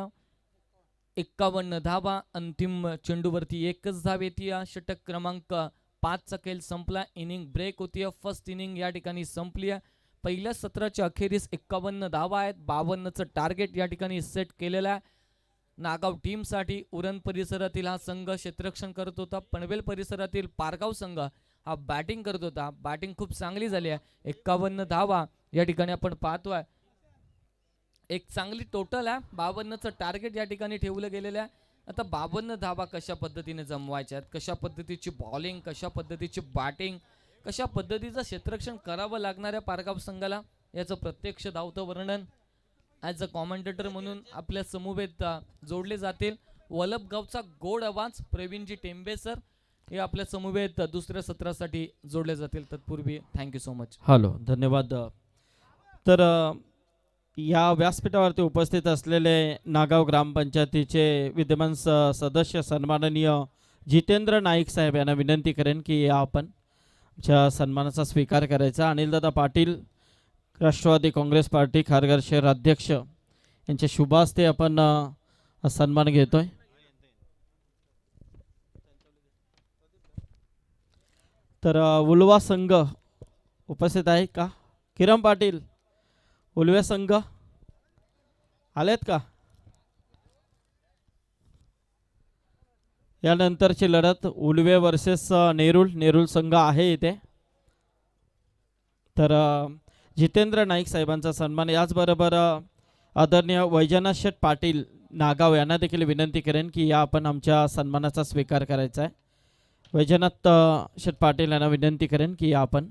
[SPEAKER 2] 51 धावा अंतिम चेंडूवरती एकच धाव येते. षटक क्रमांक 5चा खेळ संपला. इनिंग ब्रेक होती. फर्स्ट इनिंग या ठिकाणी संपली आहे. पहिल्या सत्राच्या अखेरीस 51 धावा आहेत. 52चं टार्गेट या ठिकाणी सेट केलेलं आहे. नागाव टीमसाठी उरण परिसरातील हा संघ क्षेत्ररक्षण करत होता. पनवेल परिसरातील पारगाव संघ हा बॅटिंग करत होता. बॅटिंग खूप चांगली झाली आहे. 51 धावा या ठिकाणी आपण पाहतोय. एक चांगली टोटल आहे. 52चं टार्गेट या ठिकाणी ठेवलं गेलेलं आहे. आता 52 धावा कशा पद्धतीने जमवायच्या आहेत, कशा पद्धतीची बॉलिंग, कशा पद्धतीची बॅटिंग, कशा पद्धतीचं क्षेत्ररक्षण करावं लागणाऱ्या पारगाव संघाला याचं प्रत्यक्ष धावतं वर्णन ॲज अ कॉमेंटेटर म्हणून आपल्या समूहेत जोडले जातील. वलभगावचा गोड आवाज प्रवीणजी टेंबे सर हे आपल्या समूहेत दुसऱ्या सत्रासाठी जोडले जातील. तत्पूर्वी थँक्यू सो मच.
[SPEAKER 1] हॅलो, धन्यवाद. तर या व्यासपीठावरती उपस्थित असलेले नागाव ग्रामपंचायतीचे विद्यमान सदस्य सन्माननीय जितेंद्र नाईक साहेब यांना विनंती करेन की आपण आमच्या सन्मानाचा स्वीकार करायचा. अनिलदादा पाटील राष्ट्रवादी काँग्रेस पार्टी खारघर शहर अध्यक्ष यांच्या शुभ हस्ते आपण सन्मान घेतोय. तर उलवा संघ उपस्थित आहे का? किरण पाटील, उलवे संघ आलेत का? यानंतरची लढत उलवे वर्सेस नेरूळ संघ आहे इथे. तर जितेंद्र नाईक साहेबांचा सन्मान, याचबरोबर आदरणीय वैजनाथ शेठ पाटील नागाव यांना देखील विनंती करेन की या आपण आमच्या सन्मानाचा स्वीकार करायचा आहे. वैजनाथ शेठ पाटील यांना विनंती करेन की या आपण.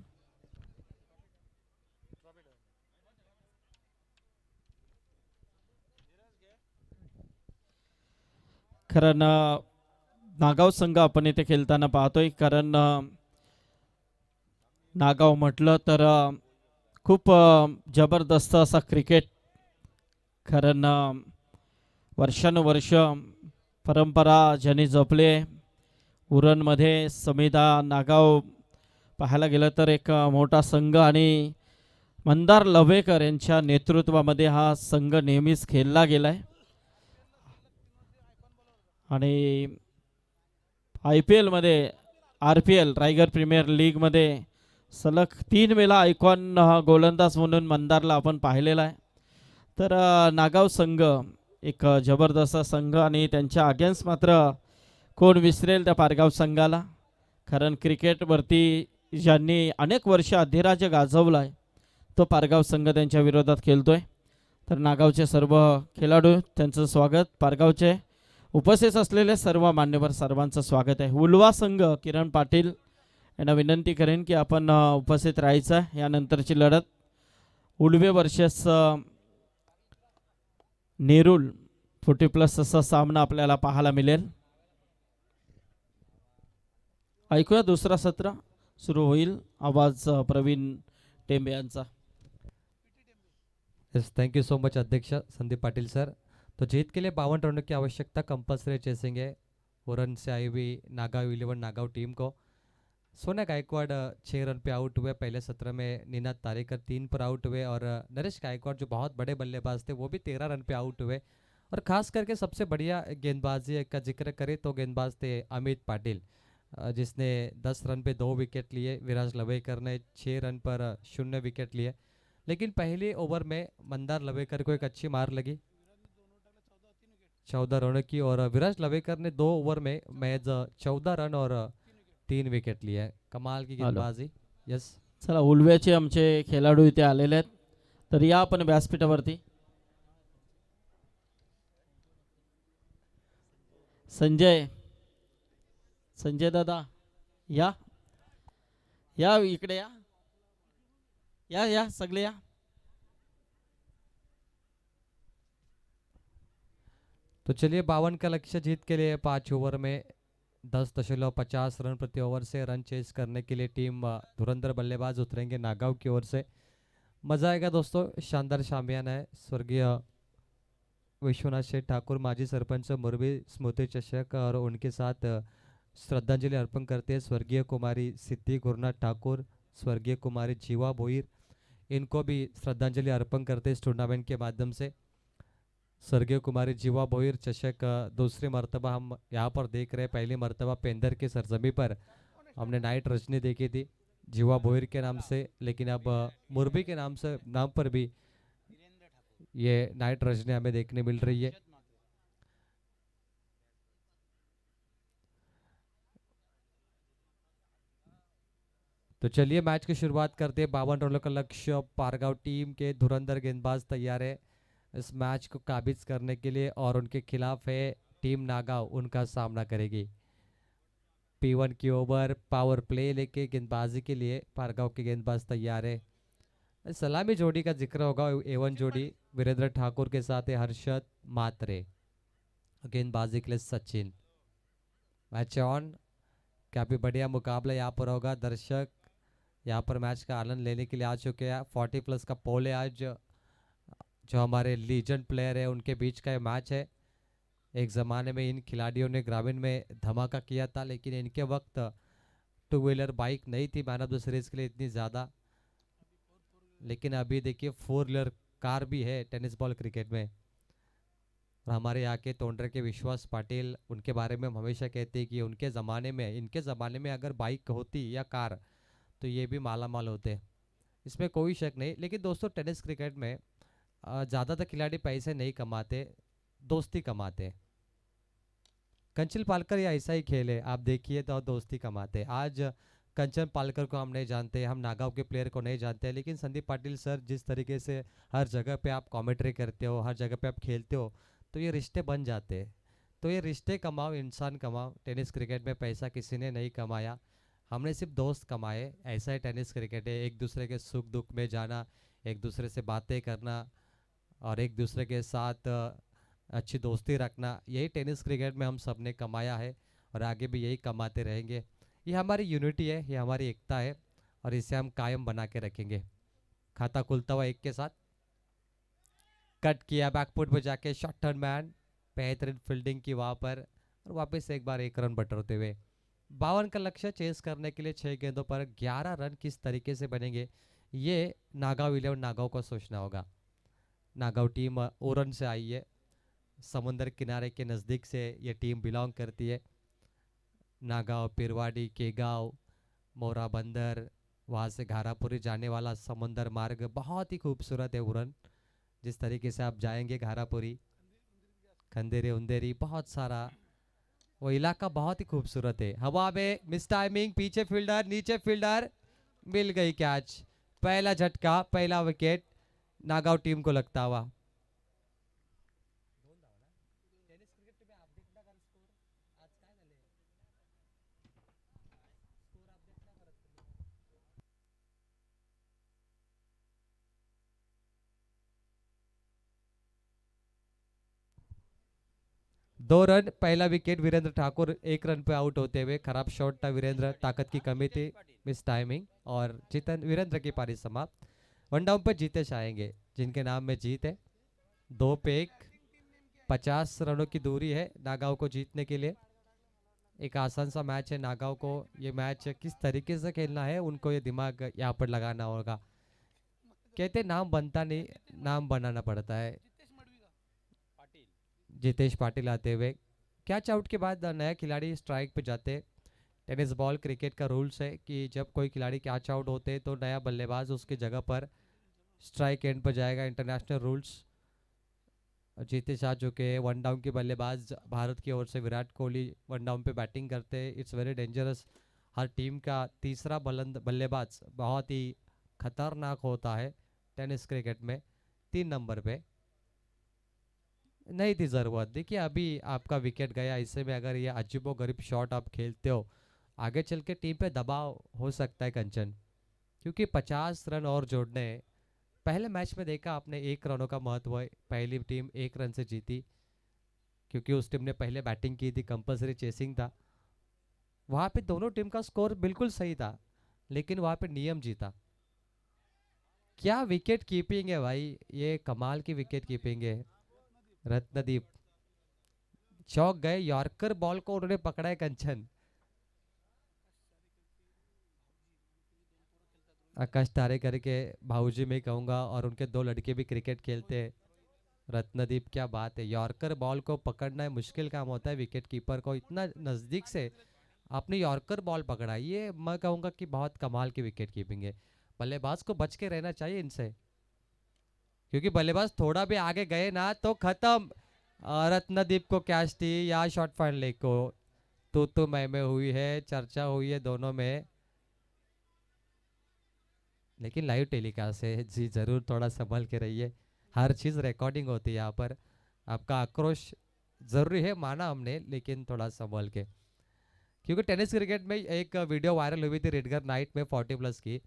[SPEAKER 1] कारण नागाव संघ आपण इथे खेळताना पाहतोय. कारण नागाव म्हटलं तर खूप जबरदस्त असा क्रिकेट, कारण वर्षानुवर्ष परंपरा ज्यांनी जपले उरणमध्ये. समिधा नागाव पाहायला गेलं तर एक मोठा संघ आणि मंदार लवेकर यांच्या नेतृत्वामध्ये हा संघ नेहमीच खेळला गेलाय. आणि IPL मध्ये RPL रायगड प्रीमियर लीगमध्ये सलग 3 वेळा आयकॉन गोलंदाज म्हणून मंदारला आपण पाहिलेला आहे. तर नागाव संघ एक जबरदस्त संघ आणि त्यांच्या अगेन्स्ट मात्र कोण विसरेल त्या पारगाव संघाला. कारण क्रिकेटवरती ज्यांनी अनेक वर्ष अधिराज्य गाजवला आहे तो पारगाव संघ त्यांच्या विरोधात खेळतोय. तर नागावचे सर्व खेळाडू त्यांचं स्वागत. पारगावचे उपस्थित असलेले सर्व मान्यवर सर्वांचं स्वागत आहे. उलवा संघ किरण पाटील यांना विनंती करेन की आपण उपस्थित राहायचं आहे. यानंतरची लढत उलवे वर्सेस नेरूळ 40+ असा सामना आपल्याला पाहायला मिळेल. ऐकूया दुसरा सत्र सुरू होईल. आवाज प्रवीण टेंबे यांचा.
[SPEAKER 3] Yes, thank you so much अध्यक्ष संदीप पाटिल सर. तो जीत के लिए 52 रनों की आवश्यकता कंपल्सरी चेसिंग है उरन से आई हुई नागाव 11 नागाव टीम को. सोना गायकवाड़ 6 रन पे आउट हुए पहले सत्र में. निनाद तारेकर 3 पर आउट हुए और नरेश गायकवाड़ जो बहुत बड़े बल्लेबाज थे वो भी 13 रन पे आउट हुए. और ख़ास करके सबसे बढ़िया गेंदबाजी का जिक्र करें तो गेंदबाज थे अमित पाटिल जिसने 10 रन पे 2 विकेट लिए. विराज लवेकर ने 6 रन पर 0 विकेट लिए. लेकिन पहले ओवर में मंदार लवेकर को एक अच्छी मार लगी 14 रनों की और विराज लवेकर ने 2 ओवर में महज 14 रन और 3 विकेट लिए. कमाल की गेंदबाजी. यस,
[SPEAKER 1] चला, उलव्याचे आमचे खेळाडू इथे आलेले आहेत. तर या आपण व्यासपीठावरती. संजय दादा या या इकडे या या या सगळे या.
[SPEAKER 3] तो चलिए 52 का लक्ष्य जीत के लिए 5 ओवर में 10.50 रन प्रति ओवर से रन चेस करने के लिए टीम धुरंधर बल्लेबाज उतरेंगे नागांव की ओर से. मज़ा आएगा दोस्तों। शानदार शामियाना है। स्वर्गीय विश्वनाथ शेठ ठाकुर माजी सरपंच मुरबी स्मृति चषक और उनके साथ श्रद्धांजलि अर्पण करते हैं स्वर्गीय कुमारी सिद्धि गुरुनाथ ठाकुर, स्वर्गीय कुमारी जीवा भोईर, इनको भी श्रद्धांजलि अर्पण करते हैं इस टूर्नामेंट के माध्यम से। स्वर्गीय कुमारी जीवा भोईर चषक दूसरी मर्तबा हम यहाँ पर देख रहे हैं। पहली मर्तबा पेंदर के सरजमी पर हमने नाइट रजनी देखी थी जीवा भोईर के नाम से, लेकिन अब मुरबी के नाम पर भी ये नाइट रजनी हमें देखने मिल रही है। तो चलिए मैच की शुरुआत करते हैं। 52 रनों का लक्ष्य, पारगांव टीम के धुरंधर गेंदबाज तैयार है इस मैच को काबिज करने के लिए और उनके खिलाफ है टीम नागांव, उनका सामना करेगी। P1 की ओवर पावर प्ले लेके गेंदबाजी के लिए पारगांव के गेंदबाज तैयार है। सलामी जोड़ी का जिक्र होगा, A1 जोड़ी वीरेंद्र ठाकुर के साथ है हर्षद मात्रे, गेंदबाजी के लिए सचिन। मैच ऑन, काफी बढ़िया मुकाबला यहाँ पर होगा। दर्शक यहाँ पर मैच का आनंद लेने के लिए आ चुके हैं। 40+ का पोल है आज। जो हमारे लीजेंड प्लेयर है उनके बीच का ये मैच है। एक ज़माने में इन खिलाड़ियों ने ग्रामीण में धमाका किया था, लेकिन इनके वक्त टू व्हीलर बाइक नहीं थी मैन ऑफ द सीरीज के लिए इतनी ज़्यादा, लेकिन अभी देखिए 4 व्हीलर कार भी है टेनिस बॉल क्रिकेट में। और हमारे यहाँ के तोंडरे के विश्वास पाटिल, उनके बारे में हम हमेशा कहते हैं कि इनके ज़माने में अगर बाइक होती या कार तो ये भी माला माल होते, इसमें कोई शक नहीं। लेकिन दोस्तों टेनिस क्रिकेट में ज़्यादातर खिलाड़ी पैसे नहीं कमाते, दोस्ती कमाते। कंचन पालकर या ऐसा ही खेल है, आप देखिए तो दोस्ती कमाते। आज कंचन पालकर को हम नहीं जानते, हम नागांव के प्लेयर को नहीं जानते, लेकिन संदीप पाटिल सर जिस तरीके से हर जगह पे आप कमेंट्री करते हो, हर जगह पे आप खेलते हो, तो ये रिश्ते बन जाते हैं। तो ये रिश्ते कमाओ, इंसान कमाओ। टेनिस क्रिकेट में पैसा किसी ने नहीं कमाया, हमने सिर्फ दोस्त कमाए। ऐसा ही टेनिस क्रिकेट है, एक दूसरे के सुख दुख में जाना, एक दूसरे से बातें करना और एक दूसरे के साथ अच्छी दोस्ती रखना, यही टेनिस क्रिकेट में हम सब ने कमाया है और आगे भी यही कमाते रहेंगे। ये हमारी यूनिटी है, ये हमारी एकता है और इसे हम कायम बना के रखेंगे। खाता खुलता हुआ एक के साथ कट किया, बैकफुट पे जाके शॉर्ट टर्न मैन, बेहतरीन फील्डिंग की वहाँ पर और वापस एक बार 1 रन बटोरते हुए। 52 का लक्ष्य चेस करने के लिए 6 गेंदों पर 11 रन किस तरीके से बनेंगे, ये नागांव 11 नागांव को सोचना होगा। नागांव टीम ओरन से आई है, समुंदर किनारे के नज़दीक से ये टीम बिलोंग करती है। नागांव, पिरवाड़ी, केगांव, मोरा बंदर, वहाँ से घारापुरी जाने वाला समुंदर मार्ग बहुत ही खूबसूरत है उरन। जिस तरीके से आप जाएंगे घारापुरी, खंदेरी उंदेरी, बहुत सारा वो इलाका बहुत ही खूबसूरत है। हवा में मिस टाइमिंग, पीछे फील्डर, नीचे फील्डर, मिल गई कैच। पहला झटका, पहला विकेट नागांव टीम को लगता हुआ। दो रन, पहला विकेट वीरेंद्र ठाकुर 1 रन पे आउट होते हुए। खराब शॉट था वीरेंद्र, ताकत की कमी थी, मिस टाइमिंग और जीतन वीरेंद्र की पारी समाप्त। 1 डाउन पर जीतेश आएंगे जिनके नाम में जीत है। 2 पे 1, 50 रनों की दूरी है नागांव को जीतने के लिए। एक आसान सा मैच है नागांव को, ये मैच किस तरीके से खेलना है उनको ये दिमाग यहाँ पर लगाना होगा। कहते नाम बनता नहीं, नाम बनाना पड़ता है। जितेश पाटिल आते हुए कैच आउट के बाद नया खिलाड़ी स्ट्राइक पे जाते। टेनिस बॉल क्रिकेट का रूल्स है कि जब कोई खिलाड़ी कैच आउट होते तो नया बल्लेबाज उसकी जगह पर स्ट्राइक एंड पर जाएगा, इंटरनेशनल रूल्स। जितेश आ चुके हैं। 1 डाउन के बल्लेबाज भारत की ओर से विराट कोहली 1 डाउन पे बैटिंग करते हैं। It's very dangerous. हर टीम का तीसरा बल्लेबाज बहुत ही खतरनाक होता है टेनिस क्रिकेट में। 3 नंबर पे नहीं थी ज़रूरत। देखिए अभी आपका विकेट गया, इससे में अगर ये अजीबो गरीब शॉट आप खेलते हो, आगे चल के टीम पे दबाव हो सकता है कंचन, क्योंकि 50 रन और जोड़ने। पहले मैच में देखा आपने 1 रनों का महत्व है, पहली टीम 1 रन से जीती क्योंकि उस टीम ने पहले बैटिंग की थी, कंपलसरी चेसिंग था। वहाँ पे दोनों टीम का स्कोर बिल्कुल सही था, लेकिन वहाँ पे नियम जीता क्या विकेट कीपिंग है भाई, ये कमाल की विकेट कीपिंग है। रत्नदीप चौक गए, यॉर्कर बॉल को उन्होंने पकड़ा है कंचन। आकाश तारे करके भाऊजी मैं कहूंगा, और उनके दो लड़के भी क्रिकेट खेलते हैं। रत्नदीप क्या बात है, यॉर्कर बॉल को पकड़ना है मुश्किल काम होता है विकेट कीपर को, इतना नजदीक से आपने यॉर्कर बॉल पकड़ा, ये मैं कहूंगा कि बहुत कमाल की विकेट कीपिंग है। बल्लेबाज को बच के रहना चाहिए इनसे, क्योंकि बल्लेबाज थोड़ा भी आगे गए ना तो खत्म। रत्नदीप को कैच थी या शॉर्ट फाइनल को, तो मैं हुई है, चर्चा हुई है दोनों में, लेकिन लाइव टेलीकास्ट है जी, जरूर थोड़ा संभल के रहिए, हर चीज़ रिकॉर्डिंग होती है यहाँ पर। आपका आक्रोश जरूरी है माना हमने, लेकिन थोड़ा संभल के, क्योंकि टेनिस क्रिकेट में एक वीडियो वायरल हुई थी रेडगर नाइट में 40+ की,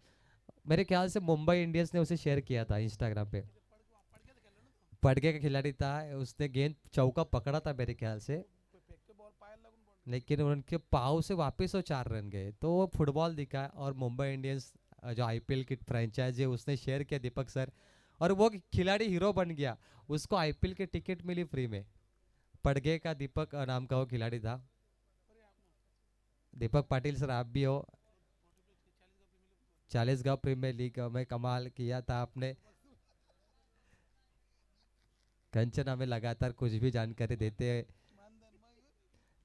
[SPEAKER 3] मेरे ख्याल से मुंबई इंडियंस ने उसे शेयर किया था इंस्टाग्राम पे। पड़गे का खिलाड़ी था, उसने गेंद चौका पकड़ा था मेरे ख्याल से, लेकिन उनके पाव से वापस वो 4 रन गए, तो वो फुटबॉल दिखा। और मुंबई इंडियंस जो आईपीएल की फ्रेंचाइज है उसने शेयर किया दीपक सर, और वो खिलाड़ी हीरो बन गया, उसको आईपीएल की टिकट मिली फ्री में। पड़गे का दीपक नाम का वो खिलाड़ी था। दीपक पाटिल सर आप भी हो, 40 गांव प्रीमियर लीग में कमाल किया था आपने। कंचन हमें लगातार कुछ भी जानकारी देते हैं।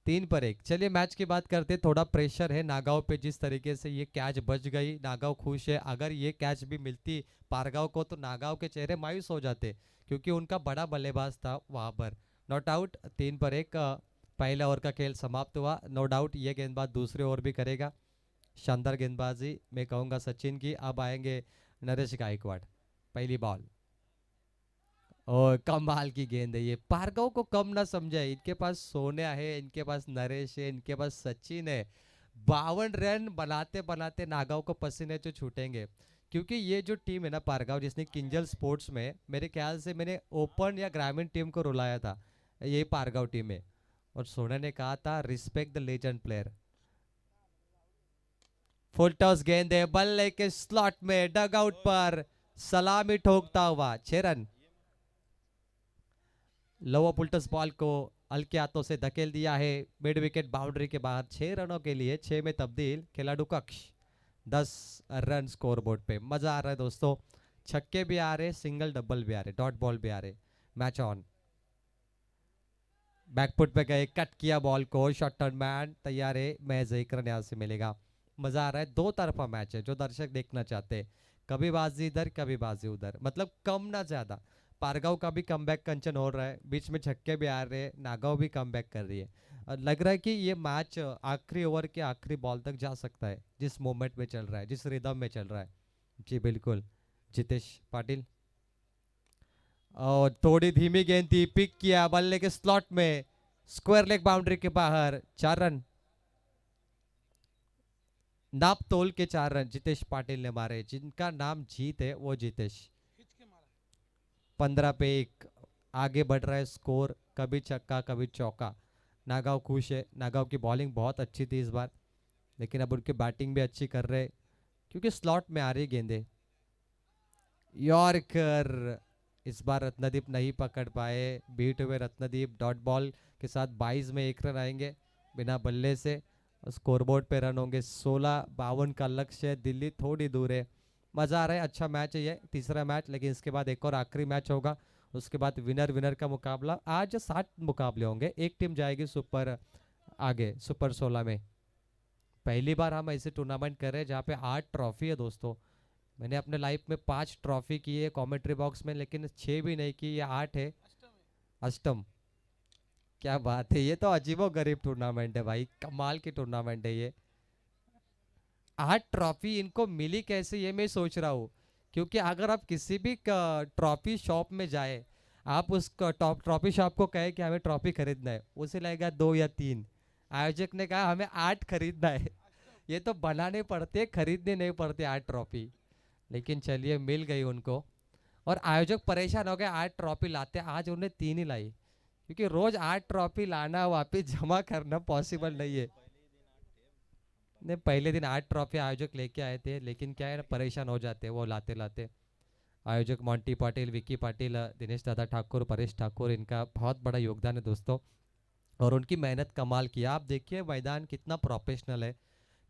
[SPEAKER 3] 3 पर 1, चलिए मैच की बात करते, थोड़ा प्रेशर है नागांव पे, जिस तरीके से ये कैच बच गई नागांव खुश है, अगर ये कैच भी मिलती पारगांव को तो नागांव के चेहरे मायूस हो जाते, क्योंकि उनका बड़ा बल्लेबाज था वहां पर। नॉट आउट, 3 पर 1 पहले ओवर का खेल समाप्त हुआ। नो डाउट ये गेंदबाज दूसरे ओवर भी करेगा, शानदार गेंदबाजी मैं कहूँगा सचिन की। अब आएंगे नरेश गायकवाड़, पहली बॉल, और कमाल की गेंद है ये, भार्गव को कम ना समझे, इनके पास सोनिया है, इनके पास नरेश है, इनके पास सचिन है। 52 रन बनाते बनाते नागांव को पसीने जो छूटेंगे, क्योंकि ये जो टीम है ना पारगांव, जिसने किंजल स्पोर्ट्स में मेरे ख्याल से मैंने ओपन या ग्रामीण टीम को रुलाया था, ये पारगांव टीम है। और सोनिया ने कहा था respect the legend player. Full toss गेंद है, बल्ले के स्लॉट में डग आउट पर सलामी ठोकता हुआ 6 रन। लोअर पुल्टस बॉल को हल्के हाथों से धकेल दिया है मिड विकेट बाउंड्री के बाहर, 6 रनों के लिए 6 में तब्दील खिलाड़ू कक्ष, 10 रन स्कोर बोर्ड पे। मजा आ रहा है दोस्तों, छक्के भी आ रहे, सिंगल डबल भी आ रहे, डॉट बॉल भी आ रहे। मैच ऑन, बैकफुट पे गए, कट किया बॉल को, शॉर्ट टर्न मैन तैयार है, मैच एक रन यहाँ से मिलेगा। मजा आ रहा है, 2 तरफा मैच है जो दर्शक देखना चाहते हैं, कभी बाजी इधर कभी बाजी उधर, मतलब कम ना ज्यादा। पारगांव का भी कमबैक कंचन हो रहा है, बीच में छक्के भी आ रहे हैं, नागांव भी कमबैक कर रही है। लग रहा है कि ये मैच आखिरी ओवर के आखिरी बॉल तक जा सकता है, जिस मोमेंट में चल रहा है, जिस रिदम में चल रहा है। जी बिल्कुल, जितेश पाटिल, और थोड़ी धीमी गेंद थी, पिक किया बल्ले के स्लॉट में, स्क्वायर लेग बाउंड्री के बाहर, 4 रन। नाप तोल के 4 रन जितेश पाटिल ने मारे, जिनका नाम जीत है वो जितेश। 15 पे 1 आगे बढ़ रहा है स्कोर, कभी छक्का कभी चौका। नागांव खुश है, नागांव की बॉलिंग बहुत अच्छी थी इस बार, लेकिन अब उनकी बैटिंग भी अच्छी कर रहे, क्योंकि स्लॉट में आ रही गेंदे। यॉर्कर इस बार रत्नदीप नहीं पकड़ पाए, बीट हुए रत्नदीप, डॉट बॉल के साथ 22 में 1 रन आएंगे बिना बल्ले से। स्कोरबोर्ड पे रन होंगे 16, 52 का लक्ष्य है, दिल्ली थोड़ी दूर है। मजा आ रहा है, अच्छा मैच है ये, तीसरा मैच, लेकिन इसके बाद एक और आखिरी मैच होगा, उसके बाद विनर विनर का मुकाबला। आज 7 मुकाबले होंगे, एक टीम जाएगी सुपर आगे, सुपर 16 में। पहली बार हम ऐसे टूर्नामेंट कर रहे हैं जहाँ पे 8 ट्रॉफी है दोस्तों। मैंने अपने लाइफ में 5 ट्रॉफी की है कॉमेंट्री बॉक्स में, लेकिन 6 भी नहीं की, ये 8 है, अष्टम। क्या बात है, ये तो अजीबो गरीब टूर्नामेंट है भाई, कमाल की टूर्नामेंट है ये। 8 ट्रॉफी इनको मिली कैसे, ये मैं सोच रहा हूँ, क्योंकि अगर आप किसी भी ट्रॉफी शॉप में जाए, आप उस टॉप ट्रॉफी शॉप को कहे कि हमें ट्रॉफी खरीदना है, उसे लगेगा 2 या 3। आयोजक ने कहा हमें 8 खरीदना है। ये तो बनाने पड़ते, खरीदने नहीं पड़ते 8 ट्रॉफी, लेकिन चलिए मिल गई उनको। और आयोजक परेशान हो गए, 8 ट्रॉफी लाते, आज उन्हें 3 ही लाई, क्योंकि रोज 8 ट्रॉफी लाना वापिस जमा करना पॉसिबल नहीं है। नहीं, पहले दिन 8 ट्रॉफी आयोजक लेके आए थे, लेकिन क्या है ना, परेशान हो जाते वो लाते लाते। आयोजक मोंटी पाटिल, विकी पाटिल, दिनेश दादा ठाकुर, परेश ठाकुर, इनका बहुत बड़ा योगदान है दोस्तों। और उनकी मेहनत कमाल की। आप देखिए मैदान कितना प्रोफेशनल है,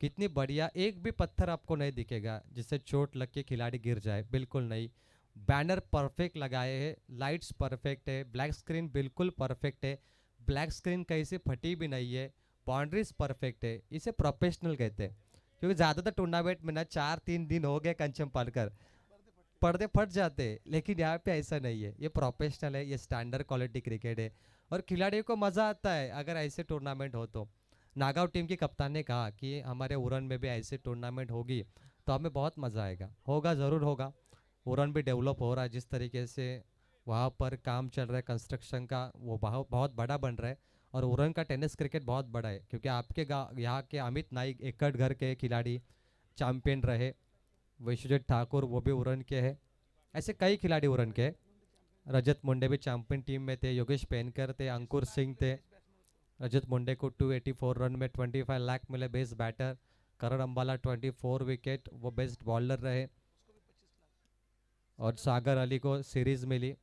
[SPEAKER 3] कितनी बढ़िया। एक भी पत्थर आपको नहीं दिखेगा जिससे चोट लग के खिलाड़ी गिर जाए, बिल्कुल नहीं। बैनर परफेक्ट लगाए हैं, लाइट्स परफेक्ट है, ब्लैक स्क्रीन बिल्कुल परफेक्ट है, ब्लैक स्क्रीन कहीं से फटी भी नहीं है, बाउंड्रीज परफेक्ट है। इसे प्रोफेशनल कहते हैं। क्योंकि ज़्यादातर टूर्नामेंट में ना 4-3 दिन हो गए कंचन पालकर, पर्दे फट जाते हैं, लेकिन यहाँ पे ऐसा नहीं है। ये प्रोफेशनल है, ये स्टैंडर्ड क्वालिटी क्रिकेट है और खिलाड़ियों को मज़ा आता है अगर ऐसे टूर्नामेंट हो तो। नागांव टीम के कप्तान ने कहा कि हमारे उरन में भी ऐसे टूर्नामेंट होगी तो हमें बहुत मज़ा आएगा। होगा, ज़रूर होगा। उरन भी डेवलप हो रहा है, जिस तरीके से वहाँ पर काम चल रहा है कंस्ट्रक्शन का, वो बहुत बहुत बड़ा बन रहा है। और उरन का टेनिस क्रिकेट बहुत बड़ा है, क्योंकि आपके गाँव यहाँ के अमित नाइक एकड़ घर के खिलाड़ी चैंपियन रहे, विश्वजीत ठाकुर वो भी उरन के हैं। ऐसे कई खिलाड़ी उरन के हैं। रजत मुंडे भी चैंपियन टीम में थे, योगेश पेनकर थे, अंकुर सिंह थे। रजत मुंडे को 284 रन में 25 लाख मिले बेस्ट बैटर। करण अंबाला 24 विकेट, वो बेस्ट बॉलर रहे। और सागर अली को सीरीज मिली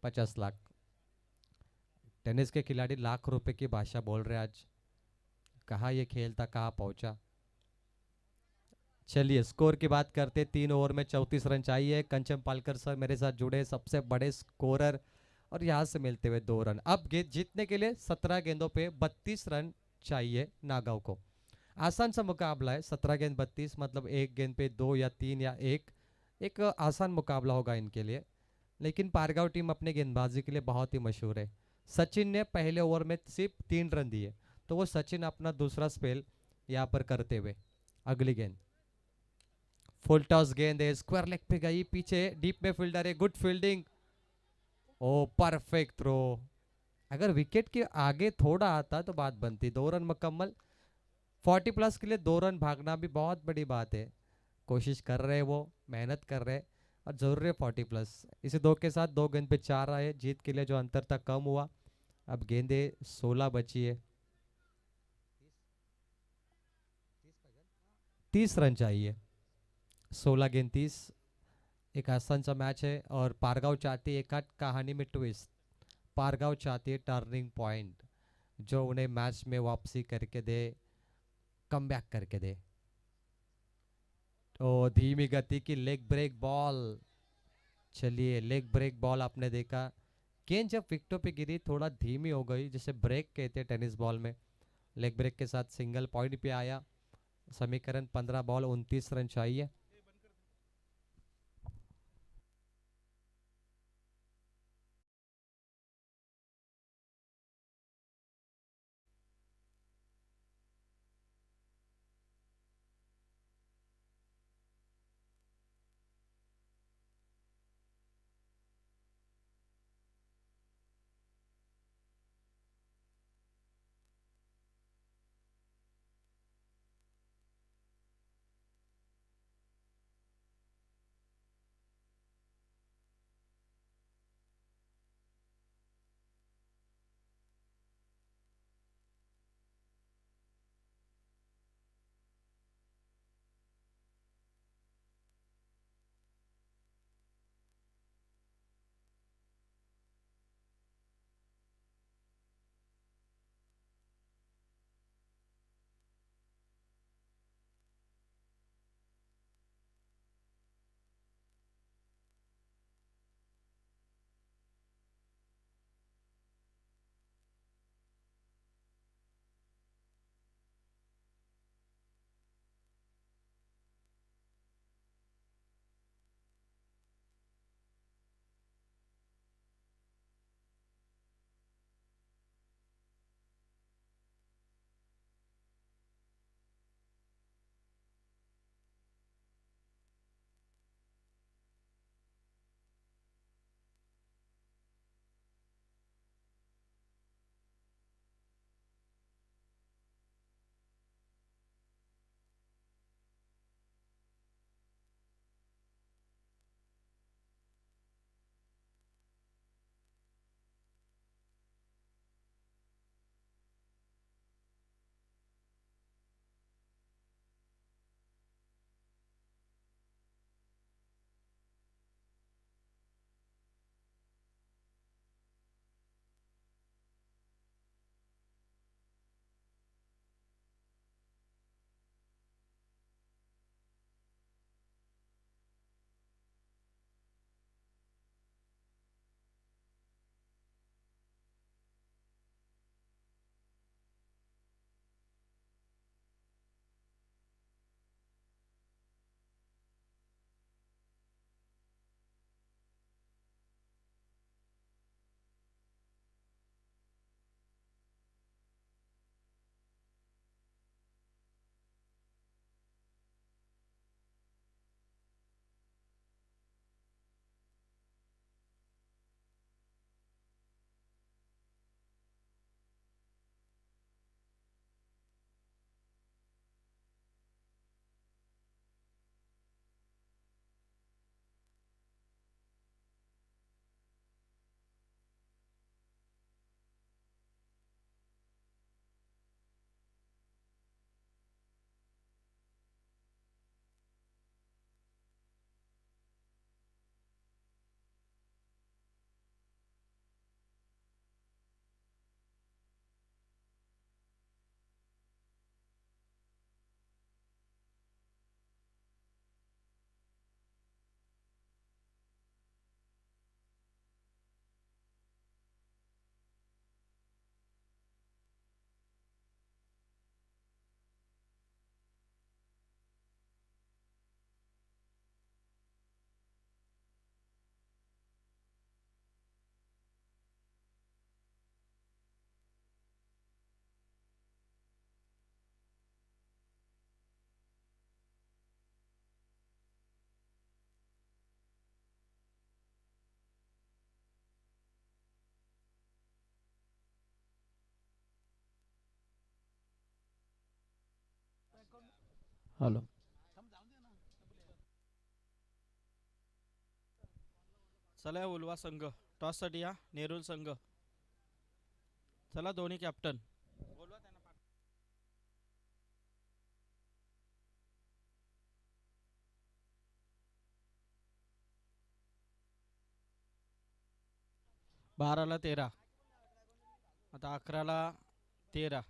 [SPEAKER 3] 50 लाख। टेनिस के खिलाड़ी लाख रुपए की भाषा बोल रहे आज। कहाँ ये खेल था, कहाँ पहुंचा। चलिए स्कोर की बात करते। 3 ओवर में 34 रन चाहिए। कंचन पालकर सर मेरे साथ जुड़े, सबसे बड़े स्कोरर, और यहाँ से मिलते हुए 2 रन। अब गेंद जीतने के लिए 17 गेंदों पे 32 रन चाहिए नागांव को। आसान सा मुकाबला है, 17 गेंद 32, मतलब एक गेंद पे 2 या 3 या एक आसान मुकाबला होगा इनके लिए। लेकिन पारगांव टीम अपने गेंदबाजी के लिए बहुत ही मशहूर है। सचिन ने पहले ओवर में सिर्फ 3 रन दिए, तो वो सचिन अपना दूसरा स्पेल यहाँ पर करते हुए। अगली गेंद फुल टॉस गेंद है, स्क्वायर लेग पे गई, पीछे डीप में फील्डर है, गुड फील्डिंग, ओ परफेक्ट थ्रो। अगर विकेट के आगे थोड़ा आता तो बात बनती। 2 रन मुकम्मल। 40+ के लिए 2 रन भागना भी बहुत बड़ी बात है। कोशिश कर रहे वो, मेहनत कर रहे, और जरूर है 40+। इसी 2 के साथ 2 गेंद पे 4 आए, जीत के लिए जो अंतर था कम हुआ। अब गेंदे 16 बची है, 30 रन चाहिए। 16 गेंद 30, एक आसान सा मैच है। और पारगांव चाहती है एक आध कहानी में ट्विस्ट। पारगांव चाहती है टर्निंग पॉइंट, जो उन्हें मैच में वापसी करके दे, कम बैक करके दे। तो धीमी गति की लेग ब्रेक बॉल। चलिए लेग ब्रेक बॉल आपने देखा, गेंद जब विकेटों पे गिरी थोड़ा धीमी हो गई, जिसे ब्रेक कहते हैं टेनिस बॉल में। लेग ब्रेक के साथ सिंगल पॉइंट पे आया। समीकरण 15 बॉल 29 रन चाहिए।
[SPEAKER 1] हॅलो. चला उलवा संघ टॉससाठी या. नेरूल संघ चला दोन्ही कॅप्टन. 12ला 13, आता 11ला 13.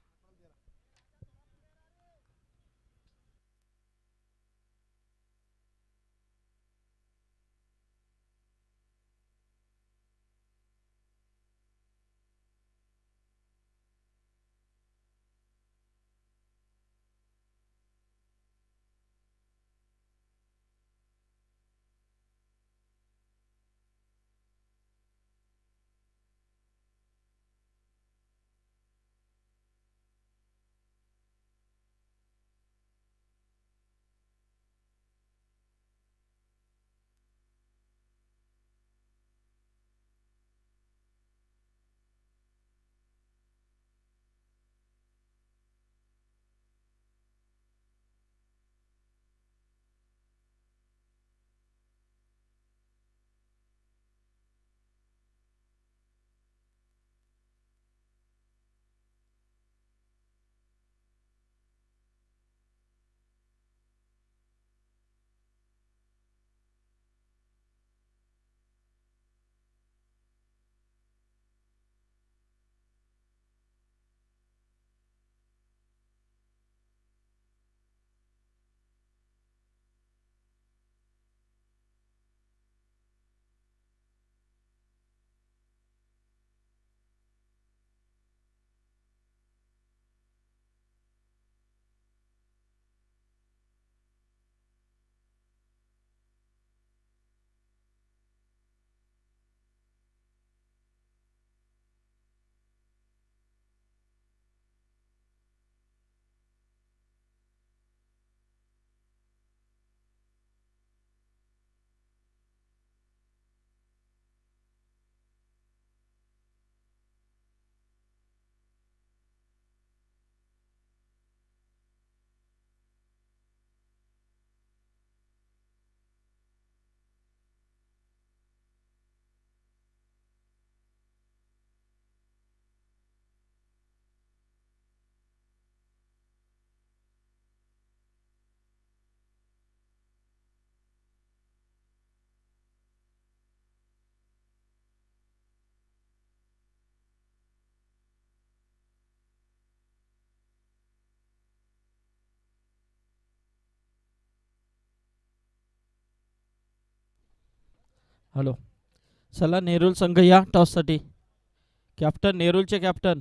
[SPEAKER 1] हॅलो. चला नेरूल संघ या टॉससाठी. Captain नेरूलचे captain